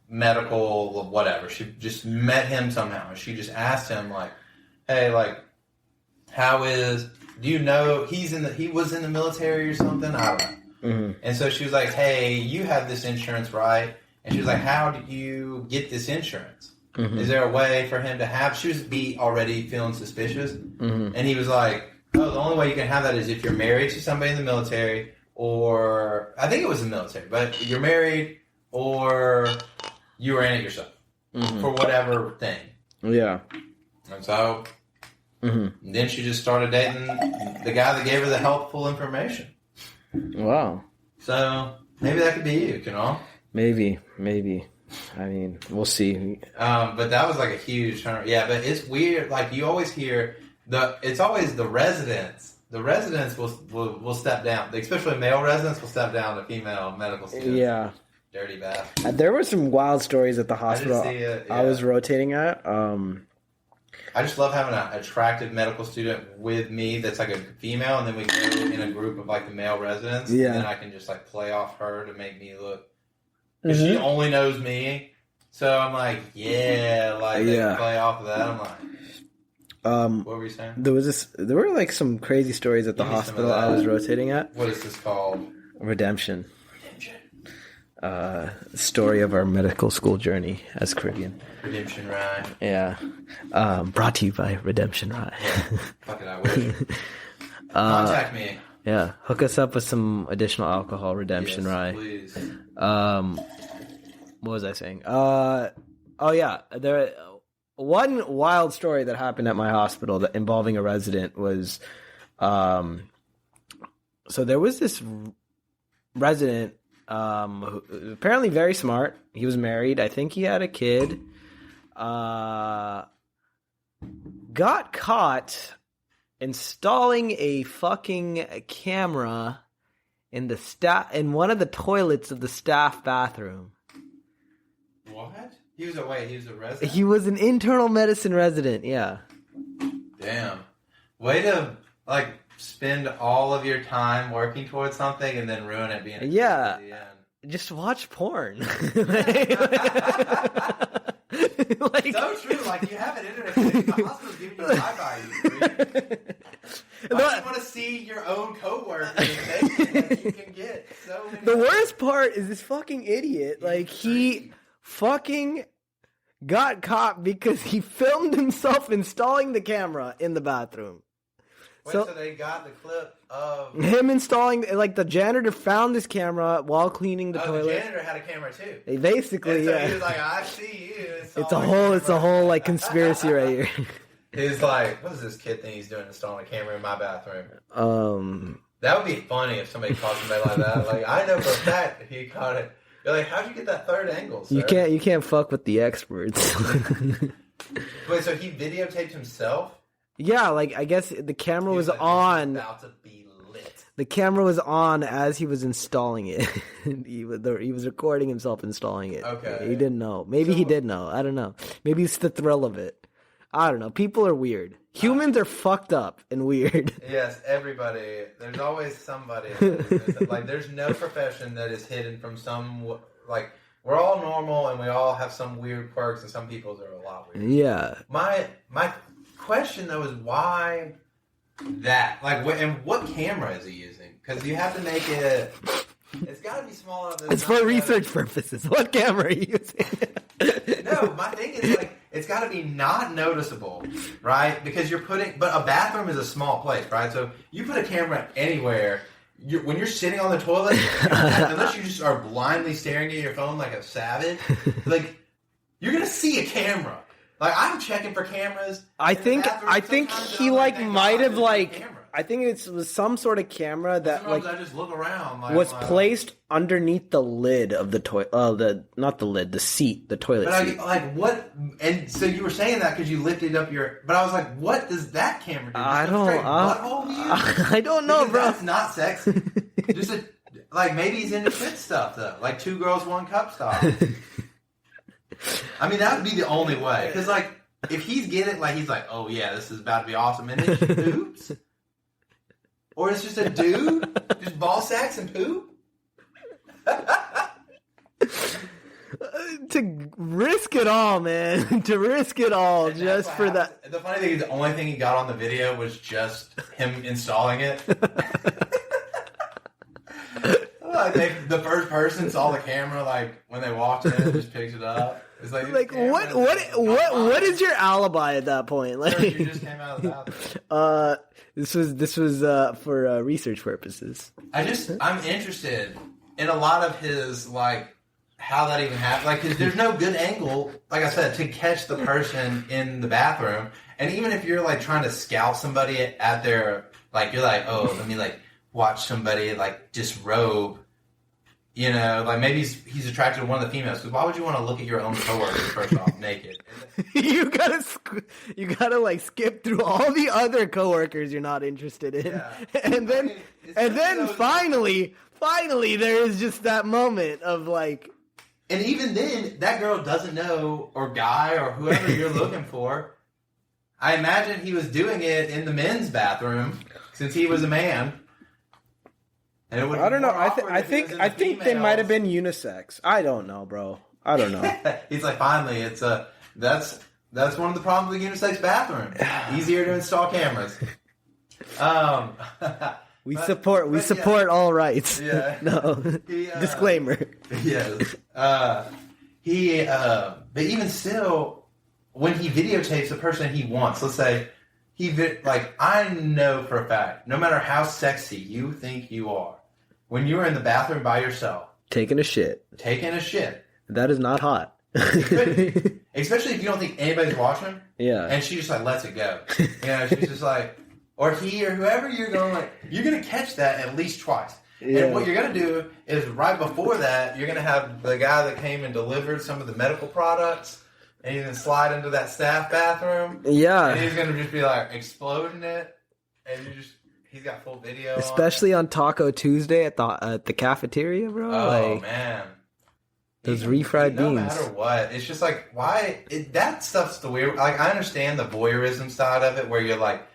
medical whatever. She just met him somehow, and she just asked him like, "Hey, like, do you know he was in the military or something? I don't know." Mm-hmm. And so she was like, "Hey, you have this insurance, right?" And she was like, "How did you get this insurance? Mm-hmm. Is there a way for him to have?" She was already feeling suspicious, mm-hmm. And he was like, "Oh, the only way you can have that is if you're married to somebody in the military, or I think it was the military, but you're married or you were in it yourself, mm-hmm. for whatever thing." Yeah. And so And then she just started dating the guy that gave her the helpful information. Wow. So maybe that could be you, Kunal. Maybe. I mean, we'll see. But that was like a huge turn. Yeah, but it's weird. Like you always hear it's always the residents. The residents will step down. Especially male residents will step down to female medical students. Yeah. Dirty bastard. There were some wild stories at the hospital I was rotating at. I just love having an attractive medical student with me that's like a female, and then we go in a group of like the male residents, and then I can just like play off her to make me look. Because she only knows me, so I'm like, they play off of that. I'm like, what were you saying? There were like some crazy stories at the hospital I was rotating at. What is this called? Redemption. Story of our medical school journey as Caribbean. Redemption Rye. Yeah. Brought to you by Redemption Rye. Fuck it, I wish. Contact me. Yeah. Hook us up with some additional alcohol, Redemption Rye. Please. What was I saying? One wild story that happened at my hospital that involving a resident was, so there was this resident, who, apparently very smart. He was married. I think he had a kid. Got caught installing a fucking camera in one of the toilets of the staff bathroom. What? He was a resident? He was an internal medicine resident, yeah. Damn. Way to, like, spend all of your time working towards something and then ruin it being a kid at the end. Just watch porn. Like, so true. Like, you have an internet connection. The hospital's giving you Wi-Fi. You just want to see your own coworkers that you can get. So many the worst part is this fucking idiot. Like, he fucking got caught because he filmed himself installing the camera in the bathroom. Wait, so they got the clip of him installing, like, the janitor found this camera while cleaning the toilet. The janitor had a camera too. Basically, so he was like, I see you. It's a whole like conspiracy right here. He's like, what does this kid think he's doing installing a camera in my bathroom? That would be funny if somebody caught somebody like that. Like, I know for a fact that he caught it. You're like, how'd you get that third angle, sir? You can't fuck with the experts. Wait, so he videotaped himself? Yeah, like, I guess the camera was on. About to be lit. The camera was on as he was installing it. He was recording himself installing it. Okay. He didn't know. Maybe he did know. I don't know. Maybe it's the thrill of it. I don't know. People are weird. Humans are fucked up and weird. Yes, everybody. There's always somebody. Like, there's no profession that is hidden from some, like, we're all normal and we all have some weird quirks, and some people's are a lot weird. Yeah. My question though is why that? Like, what camera is he using? Because you have to make it. It's got to be small enough. It's for research purposes. What camera are you using? No, my thing is, like, it's got to be not noticeable, right? Because but a bathroom is a small place, right? So you put a camera anywhere. When you're sitting on the toilet, unless you just are blindly staring at your phone like a savage, like, you're gonna see a camera. Like, I'm checking for cameras. I think he might have I think it was some sort of camera that sometimes I just look around was placed underneath the lid of the toilet. Not the lid, the seat, the toilet seat. Like, what? And so you were saying that because you lifted up your. But I was like, what does that camera do? I don't. I don't know, bro. That's not sexy. Just maybe he's into fit stuff though, like 2 girls 1 cup style. I mean, that would be the only way. Because, like, if he's getting, like, he's like, oh, yeah, this is about to be awesome. And then she poops. Or it's just a dude. Just ball sacks and poop. To risk it all, man. To risk it all just for that. The funny thing is the only thing he got on the video was just him installing it. The first person saw the camera, like, when they walked in and just picked it up. It's like what is your alibi at that point? Like, you just came out of the bathroom. This was for research purposes. I'm interested in a lot of his, like, how that even happened. Like, 'cause there's no good angle, like I said, to catch the person in the bathroom. And even if you're like trying to scout somebody at their, like, you're like, oh, let me like watch somebody like disrobe. You know, like maybe he's attracted to one of the females. Because why would you want to look at your own coworker first off naked? You gotta like skip through all the other coworkers you're not interested in, and then finally there is just that moment of like. And even then, that girl doesn't know, or guy, or whoever you're looking for. I imagine he was doing it in the men's bathroom since he was a man. And it would I don't know. I think they might have been unisex. I don't know, bro. I don't know. He's like, finally, it's that's one of the problems with unisex bathroom. Easier to install cameras. We support all rights. Yeah. No. Disclaimer. Yes. But even still, when he videotapes the person he wants, let's say I know for a fact, no matter how sexy you think you are, when you're in the bathroom by yourself, taking a shit, that is not hot. Especially if you don't think anybody's watching. Yeah. And she just like lets it go. You know, she's just like, or he or whoever you're gonna catch that at least twice. Yeah. And what you're gonna do is right before that, you're gonna have the guy that came and delivered some of the medical products, and he's gonna slide into that staff bathroom. Yeah. And he's gonna just be like exploding it, and he's got full video. Especially on Taco Tuesday at the cafeteria, bro. Oh man. Those refried beans. No matter what, it's just like that stuff's the weird. Like I understand the voyeurism side of it, where you're like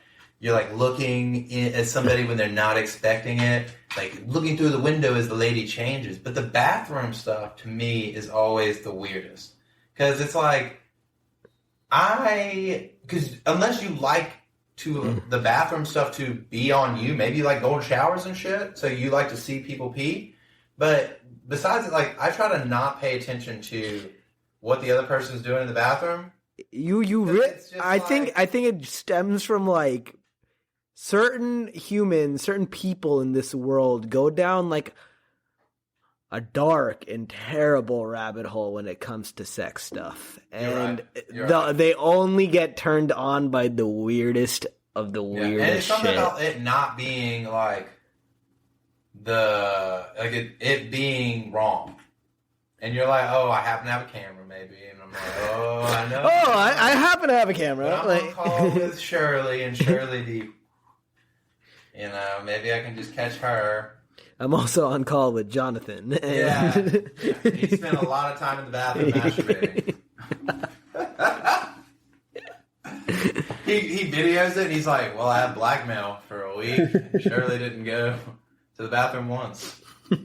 looking at somebody when they're not expecting it, like looking through the window as the lady changes. But the bathroom stuff to me is always the weirdest, because it's like because unless you like the bathroom stuff to be on you, maybe you like golden showers and shit, so you like to see people pee, but. Besides it, like I try to not pay attention to what the other person's doing in the bathroom. I think it stems from like certain people in this world go down like a dark and terrible rabbit hole when it comes to sex stuff, and You're right. They only get turned on by the weirdest of the weirdest and it's something shit. about it not being like. It being wrong, and you're like, oh, I happen to have a camera, maybe, and I'm like, oh, I know. Oh, I happen to have a camera. But I'm on call with Shirley, and Shirley, maybe I can just catch her. I'm also on call with Jonathan. Yeah, he spent a lot of time in the bathroom masturbating. He videos it, and he's like, well, I had blackmail for a week. Shirley didn't go to the bathroom once. He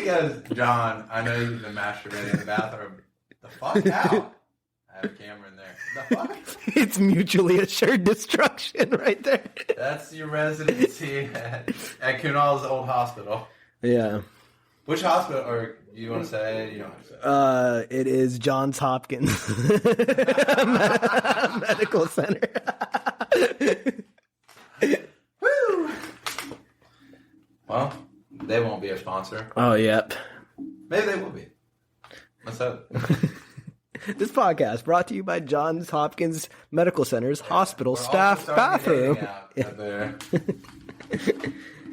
goes, John, I know you've been masturbating in the bathroom. The fuck out? I have a camera in there. The fuck? It's mutually assured destruction right there. That's your residency at Kunal's old hospital. Yeah. Which hospital? Or you want to say? You don't have to say. It is Johns Hopkins Medical Center. Woo! Well, they won't be a sponsor. Oh, yep. Maybe they will be. Let's hope. This podcast brought to you by Johns Hopkins Medical Center's hospital staff bathroom.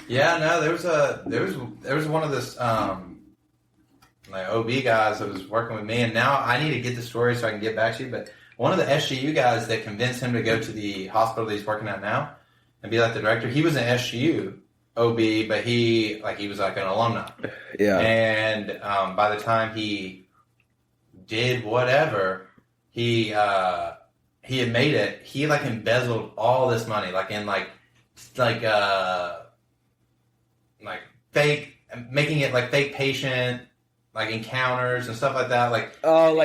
Yeah, no, there was one of this like OB guys that was working with me, and now I need to get the story so I can get back to you. But one of the SGU guys that convinced him to go to the hospital that he's working at now and be like the director, he was an SGU OB, but he was like an alumni. Yeah. And by the time he did whatever, he had made it. He like embezzled all this money, like in like fake, making it like fake patient like encounters and stuff like that. Like fraud.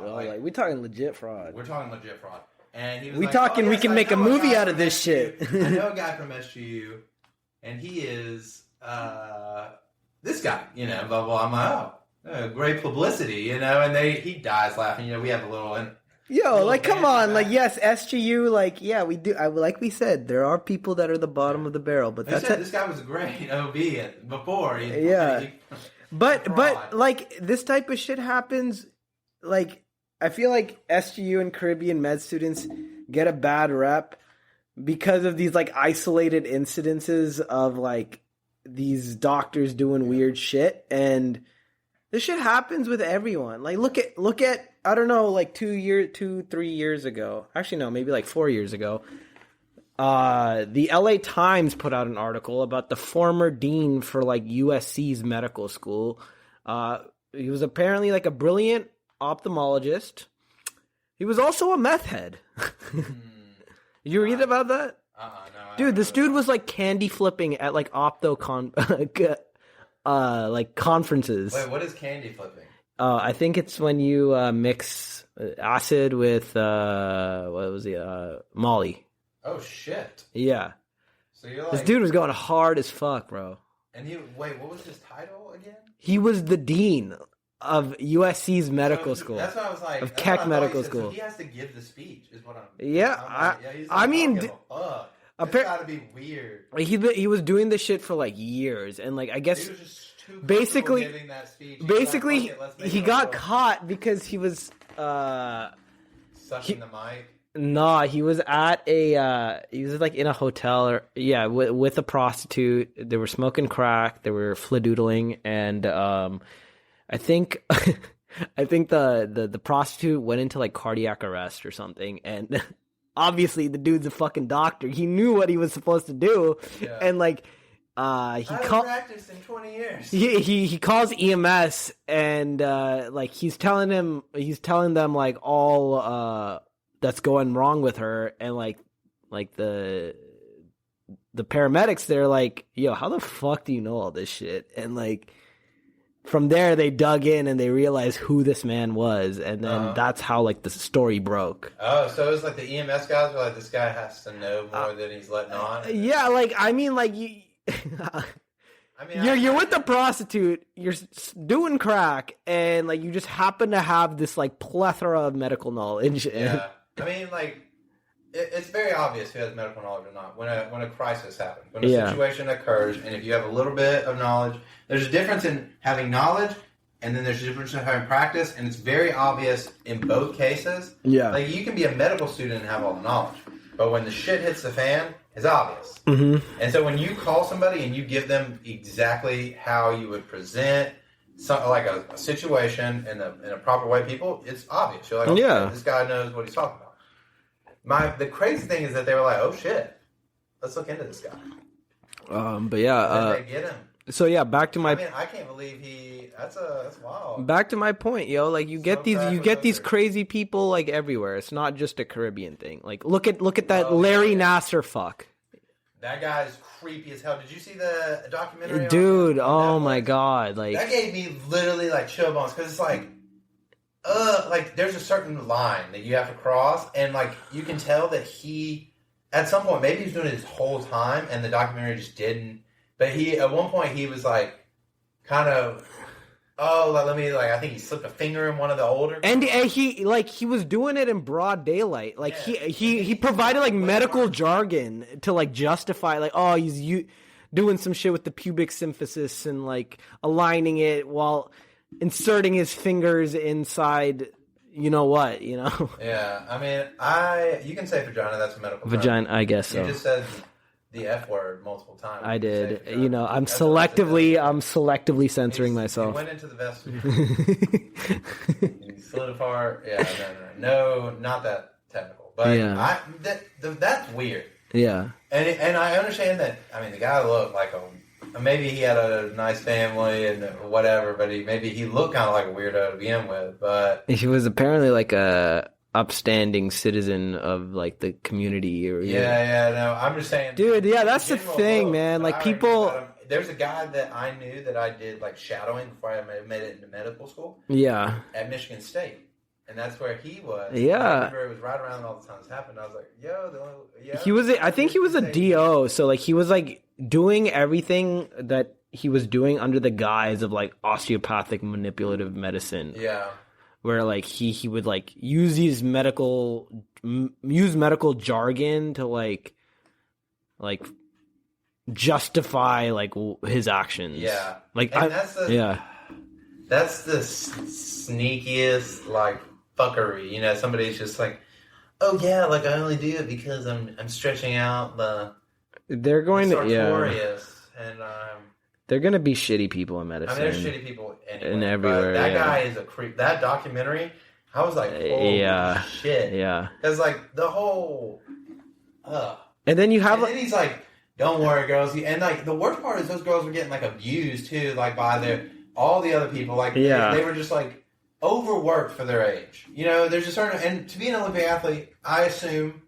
Like, we talking legit fraud. We're talking legit fraud. And he was we can make a movie out of this shit. I know a guy from SGU, and he is this guy, blah, blah. I'm like, oh, great publicity, and he dies laughing. We have a little Yo, like, come on, like, back. yes, SGU, like, yeah, we do. Like we said, there are people that are the bottom of the barrel, but They said this guy was a great OB before. Yeah. But like, this type of shit happens. Like, I feel like SGU and Caribbean med students get a bad rep because of these like isolated incidences of like these doctors doing weird shit, and this shit happens with everyone. Like, look at I don't know, like 3 years ago. Actually, no, maybe like 4 years ago. The LA Times put out an article about the former dean for like USC's medical school. He was apparently like a brilliant ophthalmologist. He was also a meth head. You read about that? No, dude, this dude was like candy flipping at like like conferences. Wait, what is candy flipping? I think it's when you mix acid with what was it? Molly. Oh shit! Yeah. So you're like, this dude was going hard as fuck, bro. And what was his title again? He was the dean of USC's medical school. That's what I was like. Of Keck Medical School. So he has to give the speech, is what I'm. Yeah, I mean, it's gotta be weird. He was doing this shit for like years, and like I guess he was just too basically giving that speech. He got caught because he was sucking the mic. Nah, he was at he was like in a hotel with a prostitute. They were smoking crack. They were fladoodling, and I think the prostitute went into like cardiac arrest or something, and obviously the dude's a fucking doctor. He knew what he was supposed to do, and like he practiced in 20 years. He calls EMS, and like he's telling them like all that's going wrong with her, and like the paramedics, they're like, yo, how the fuck do you know all this shit? And like from there they dug in and they realized who this man was, and then that's how like the story broke. Oh, so it was like the EMS guys were like, this guy has to know more than he's letting on. Yeah, like I mean, like you. You're with the prostitute, you're doing crack, and like you just happen to have this like plethora of medical knowledge. Yeah, I mean, like it's very obvious who has medical knowledge or not when a crisis happens, when a situation occurs, and if you have a little bit of knowledge, there's a difference in having knowledge, and then there's a difference in having practice, and it's very obvious in both cases. Yeah, like you can be a medical student and have all the knowledge, but when the shit hits the fan, it's obvious. Mm-hmm. And so when you call somebody and you give them exactly how you would present something like a situation in a proper way, people, it's obvious. You're like, okay, this guy knows what he's talking about. The crazy thing is that they were like, oh shit, let's look into this guy. But yeah, they get him. So yeah, back to my. I mean, I can't believe that's wild. Back to my point, yo. Like you get these crazy people like everywhere. It's not just a Caribbean thing. Like look at that Larry Nasser fuck. That guy's creepy as hell. Did you see the documentary? Dude, oh my god! Like that gave me literally like chill bumps because it's like there's a certain line that you have to cross, and like you can tell that he at some point maybe he was doing it his whole time, and the documentary just didn't. But he at one point he was like kind of. Oh, I think he slipped a finger in one of the older. And he was doing it in broad daylight. Like he provided like medical jargon to like justify like, oh, he's doing some shit with the pubic symphysis and like aligning it while inserting his fingers inside. You know what? You know. Yeah, I mean, you can say vagina. That's a medical term. Vagina. I guess so. You just said the F word multiple times. I did. You know, I'm selectively censoring myself. You went into the vestibule. You slid apart. Yeah, no, not that technical. But yeah. That's weird. Yeah. And I understand that. I mean, the guy looked like maybe he had a nice family and whatever, but maybe he looked kind of like a weirdo to begin with. But he was apparently like a upstanding citizen of like the community or no, I'm just saying, dude, that's the thing, man. Like people, there's a guy that I knew that I did like shadowing before I made it into medical school at Michigan State, and that's where he was. I remember it was right around all the time this happened. I was like, he was I think he was a DO, so like he was like doing everything that he was doing under the guise of like osteopathic manipulative medicine, where like he would like use medical jargon to like justify like his actions. Yeah, like and that's the sneakiest like fuckery. You know, somebody's just like, oh yeah, like I only do it because I'm stretching out the. They're going to and they're going to be shitty people in medicine. I mean, there's shitty people anywhere, and everywhere. But that guy is a creep. That documentary, I was like, holy shit. Yeah. Because like the whole. And then you have. And then he's like, don't worry, girls. And like the worst part is those girls were getting like abused too, like by all the other people. Like they were just like overworked for their age. You know, there's a certain, and to be an Olympic athlete, I assume,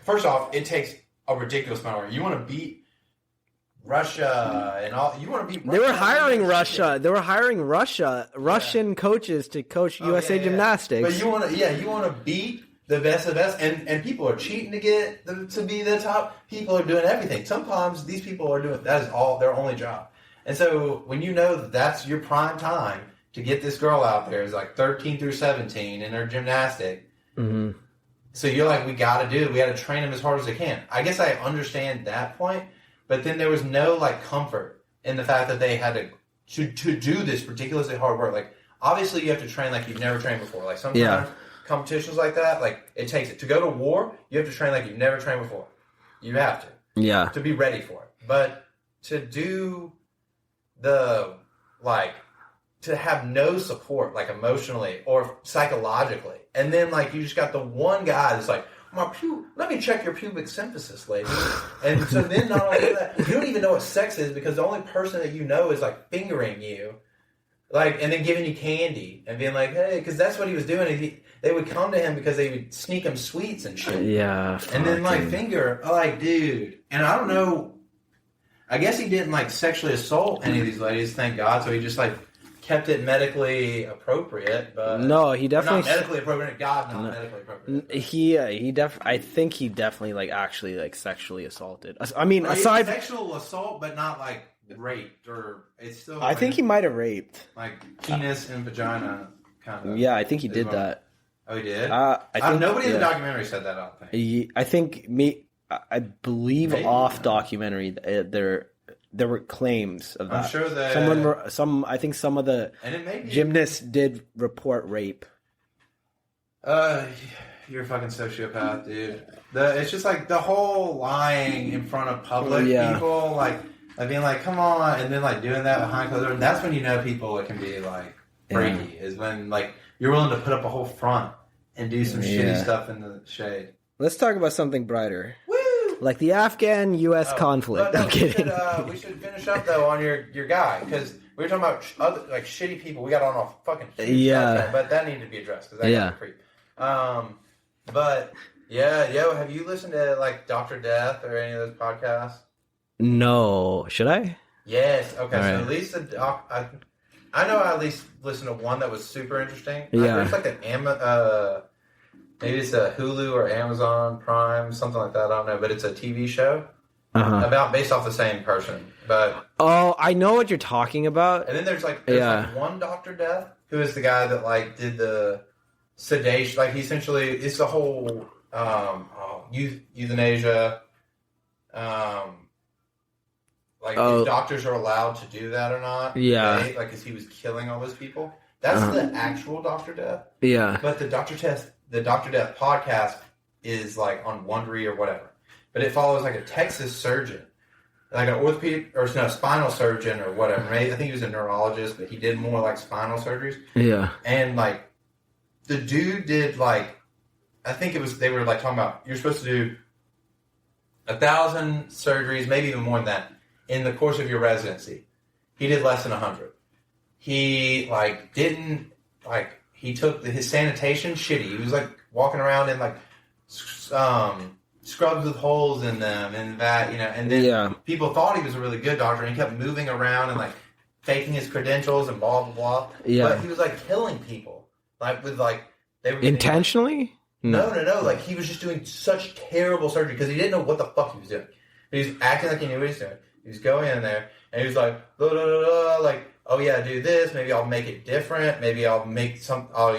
first off, it takes a ridiculous amount of work. You want to beat Russia and all. You want to beat. They were hiring Russia. They were hiring Russian coaches to coach USA Gymnastics. But you want to beat the best of the best, and people are cheating to get to be the top. People are doing everything. Sometimes these people are doing that is all their only job. And so when you know that that's your prime time to get this girl out there is like 13 through 17 in her gymnastic. Mm-hmm. So you're like, we got to do it. We got to train them as hard as they can. I guess I understand that point, but then there was no like comfort in the fact that they had to do this ridiculously hard work. Like obviously you have to train like you've never trained before. Like sometimes competitions like that, like it takes it to go to war. You have to train like you've never trained before. You have to be ready for it. But to do to have no support, like emotionally or psychologically, and then like you just got the one guy that's like, let me check your pubic symphysis, lady. And so then not only that, you don't even know what sex is because the only person that you know is like fingering you, like, and then giving you candy and being like, hey, because that's what he was doing. They would come to him because they would sneak him sweets and shit. Yeah, and then like finger, like, dude. And I don't know. I guess he didn't like sexually assault any of these ladies, thank God. So he just like kept it medically appropriate, but no, he definitely not medically appropriate. God, not medically appropriate. I think he definitely like actually like sexually assaulted. I mean, aside sexual assault, but not like raped or it's still. I think he might have raped, like penis and vagina kind of. Yeah, I think he did that. Oh, he did. I think nobody in the documentary said that. I don't think. I believe maybe, off documentary there were claims of that. I'm sure that I think some of the gymnasts did report rape. You're a fucking sociopath, dude. It's just like the whole lying in front of public people, like being like, come on, and then like doing that behind closed doors. That's when you know people it can be like freaky. Is when like you're willing to put up a whole front and do some shitty stuff in the shade. Let's talk about something brighter. Like the Afghan-U.S. conflict. I'm kidding. We should finish up though on your guy because we were talking about other like shitty people. We got on a fucking but that needed to be addressed because that got creep. But have you listened to like Dr. Death or any of those podcasts? No, should I? Yes. Okay. All so right. at least I know I at least listened to one that was super interesting. Yeah. There's like maybe it's a Hulu or Amazon Prime, something like that. I don't know, but it's a TV show based off the same person. But I know what you're talking about. And then there's like one Dr. Death who is the guy that like did the sedation. Like he essentially it's the whole euthanasia. Like if doctors are allowed to do that or not. Yeah. Like because he was killing all those people. That's the actual Dr. Death. Yeah. But the Dr. Death podcast is like on Wondery or whatever. But it follows like a Texas surgeon, like an orthopedic or spinal surgeon or whatever. Maybe, I think he was a neurologist, but he did more like spinal surgeries. Yeah. And like the dude did like, I think they were like talking about you're supposed to do 1,000 surgeries, maybe even more than that, in the course of your residency. He did less than 100. He like didn't like. He took his sanitation shitty. He was like walking around in like scrubs with holes in them and that, you know. And then people thought he was a really good doctor, and he kept moving around and like faking his credentials and blah blah blah. Yeah. But he was like killing people, like with like they were intentionally. No. Like he was just doing such terrible surgery because he didn't know what the fuck he was doing. But he was acting like he knew what he was doing. He was going in there and he was like, blah, blah, blah, blah, like oh yeah, do this. Maybe I'll make it different. Maybe I'll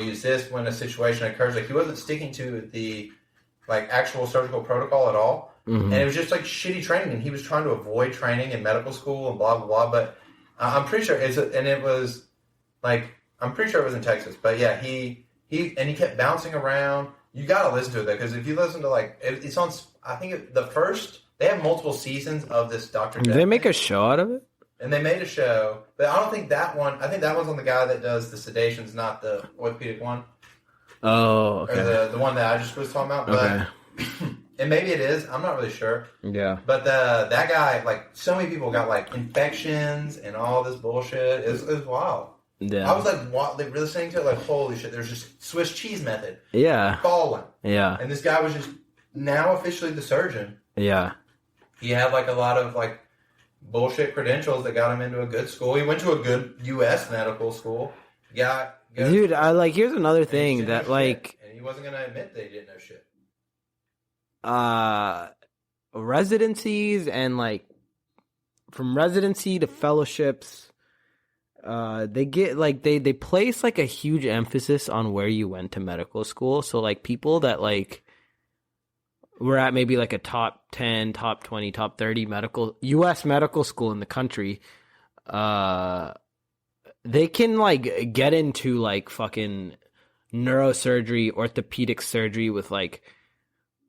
use this when a situation occurs. Like he wasn't sticking to the like actual surgical protocol at all. Mm-hmm. And it was just like shitty training. And he was trying to avoid training in medical school and blah, blah, blah. But I'm pretty sure it was like, I'm pretty sure it was in Texas. But yeah, he kept bouncing around. You got to listen to it though. Because if you listen to like, it's on, I think they have multiple seasons of this Dr. Did they make a show out of it? And they made a show, but I don't think that one. I think that one's on the guy that does the sedations, not the orthopedic one. Oh, okay. Or the one that I just was talking about. But, okay. And maybe it is. I'm not really sure. Yeah. But that guy, like, so many people got like infections and all this bullshit. It was wild. Yeah. I was like, what? Like, listening to it, like, holy shit. There's just Swiss cheese method. Yeah. Falling. Yeah. And this guy was just now officially the surgeon. Yeah. He had like a lot of like bullshit credentials that got him into a good school. He went to a good U.S. medical school. Dude, here's another thing that like, and he wasn't gonna admit that he didn't know shit. Residencies and like from residency to fellowships, they get like they place like a huge emphasis on where you went to medical school. So like people that like we're at maybe like a top 10, top 20, top 30 U.S. medical school in the country, they can like get into like fucking neurosurgery, orthopedic surgery with like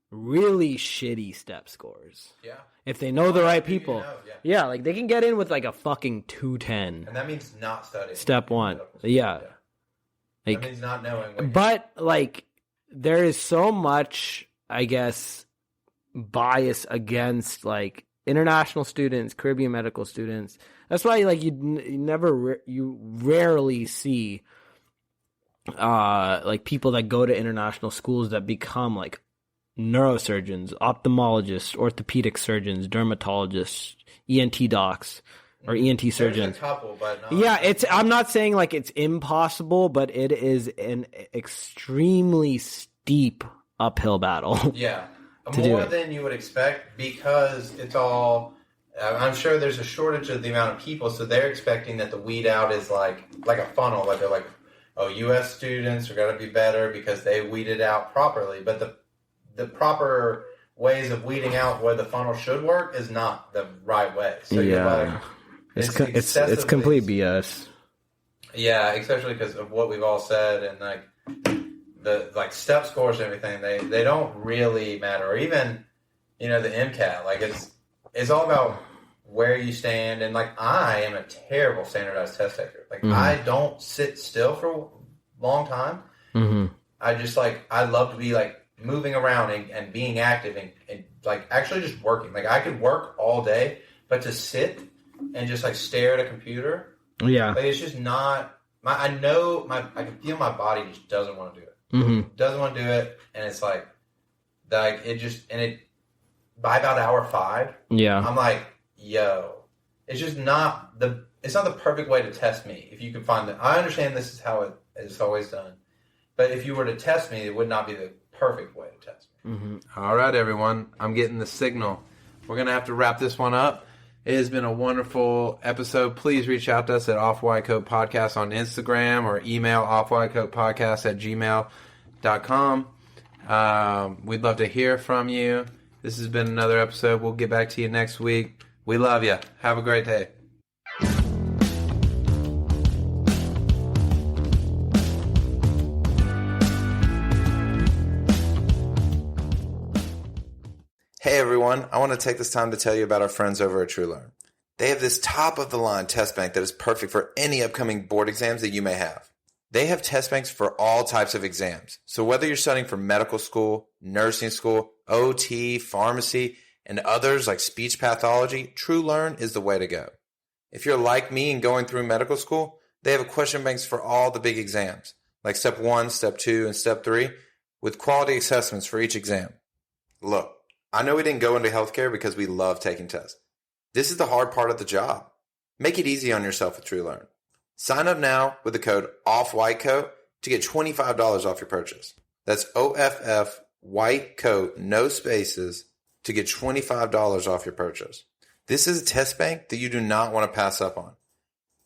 really shitty step scores. Yeah. If they know the right people. Yeah, like they can get in with like a fucking 210. And that means not studying. Step 1. Yeah. Like, that means not knowing. But like there is so much, I guess, bias against like international students, Caribbean medical students. That's why like you rarely see like people that go to international schools that become like neurosurgeons, ophthalmologists, orthopedic surgeons, dermatologists, ENT docs, or ENT surgeons. There's a couple, but I'm not saying like it's impossible, but it is an extremely steep uphill battle. Yeah. More than you would expect because it's all. I'm sure there's a shortage of the amount of people, so they're expecting that the weed out is like a funnel. Like they're like, oh, U.S. students are going to be better because they weeded out properly. But the proper ways of weeding out where the funnel should work is not the right way. So yeah, it's complete BS. Yeah, especially because of what we've all said and like. The like step scores and everything, they don't really matter. Or even, the MCAT, like it's all about where you stand. And like I am a terrible standardized test taker. Like I don't sit still for a long time. Mm-hmm. I just like I love to be like moving around and being active and like actually just working. Like I could work all day, but to sit and just like stare at a computer, like it's just not. I can feel my body just doesn't want to do it. Mm-hmm. Doesn't want to do it, and it's like by about hour 5, I'm like, yo, it's just not it's not the perfect way to test me. If you can find I understand this is how it's always done, but if you were to test me, it would not be the perfect way to test me. Mm-hmm. All right, everyone, I'm getting the signal. We're gonna have to wrap this one up. It has been a wonderful episode. Please reach out to us at Off-White Coat Podcast on Instagram or email offwhitecoatpodcast@gmail.com. We'd love to hear from you. This has been another episode. We'll get back to you next week. We love you. Have a great day. Hey everyone, I want to take this time to tell you about our friends over at TrueLearn. They have this top-of-the-line test bank that is perfect for any upcoming board exams that you may have. They have test banks for all types of exams. So whether you're studying for medical school, nursing school, OT, pharmacy, and others like speech pathology, TrueLearn is the way to go. If you're like me and going through medical school, they have question banks for all the big exams, like Step 1, Step 2, and Step 3, with quality assessments for each exam. Look, I know we didn't go into healthcare because we love taking tests. This is the hard part of the job. Make it easy on yourself with TrueLearn. Sign up now with the code OFFWHITECOAT to get $25 off your purchase. That's OFF White Coat, no spaces, to get $25 off your purchase. This is a test bank that you do not want to pass up on.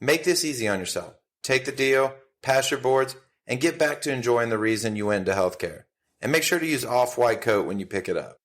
Make this easy on yourself. Take the deal, pass your boards, and get back to enjoying the reason you went into healthcare. And make sure to use Off-White Coat when you pick it up.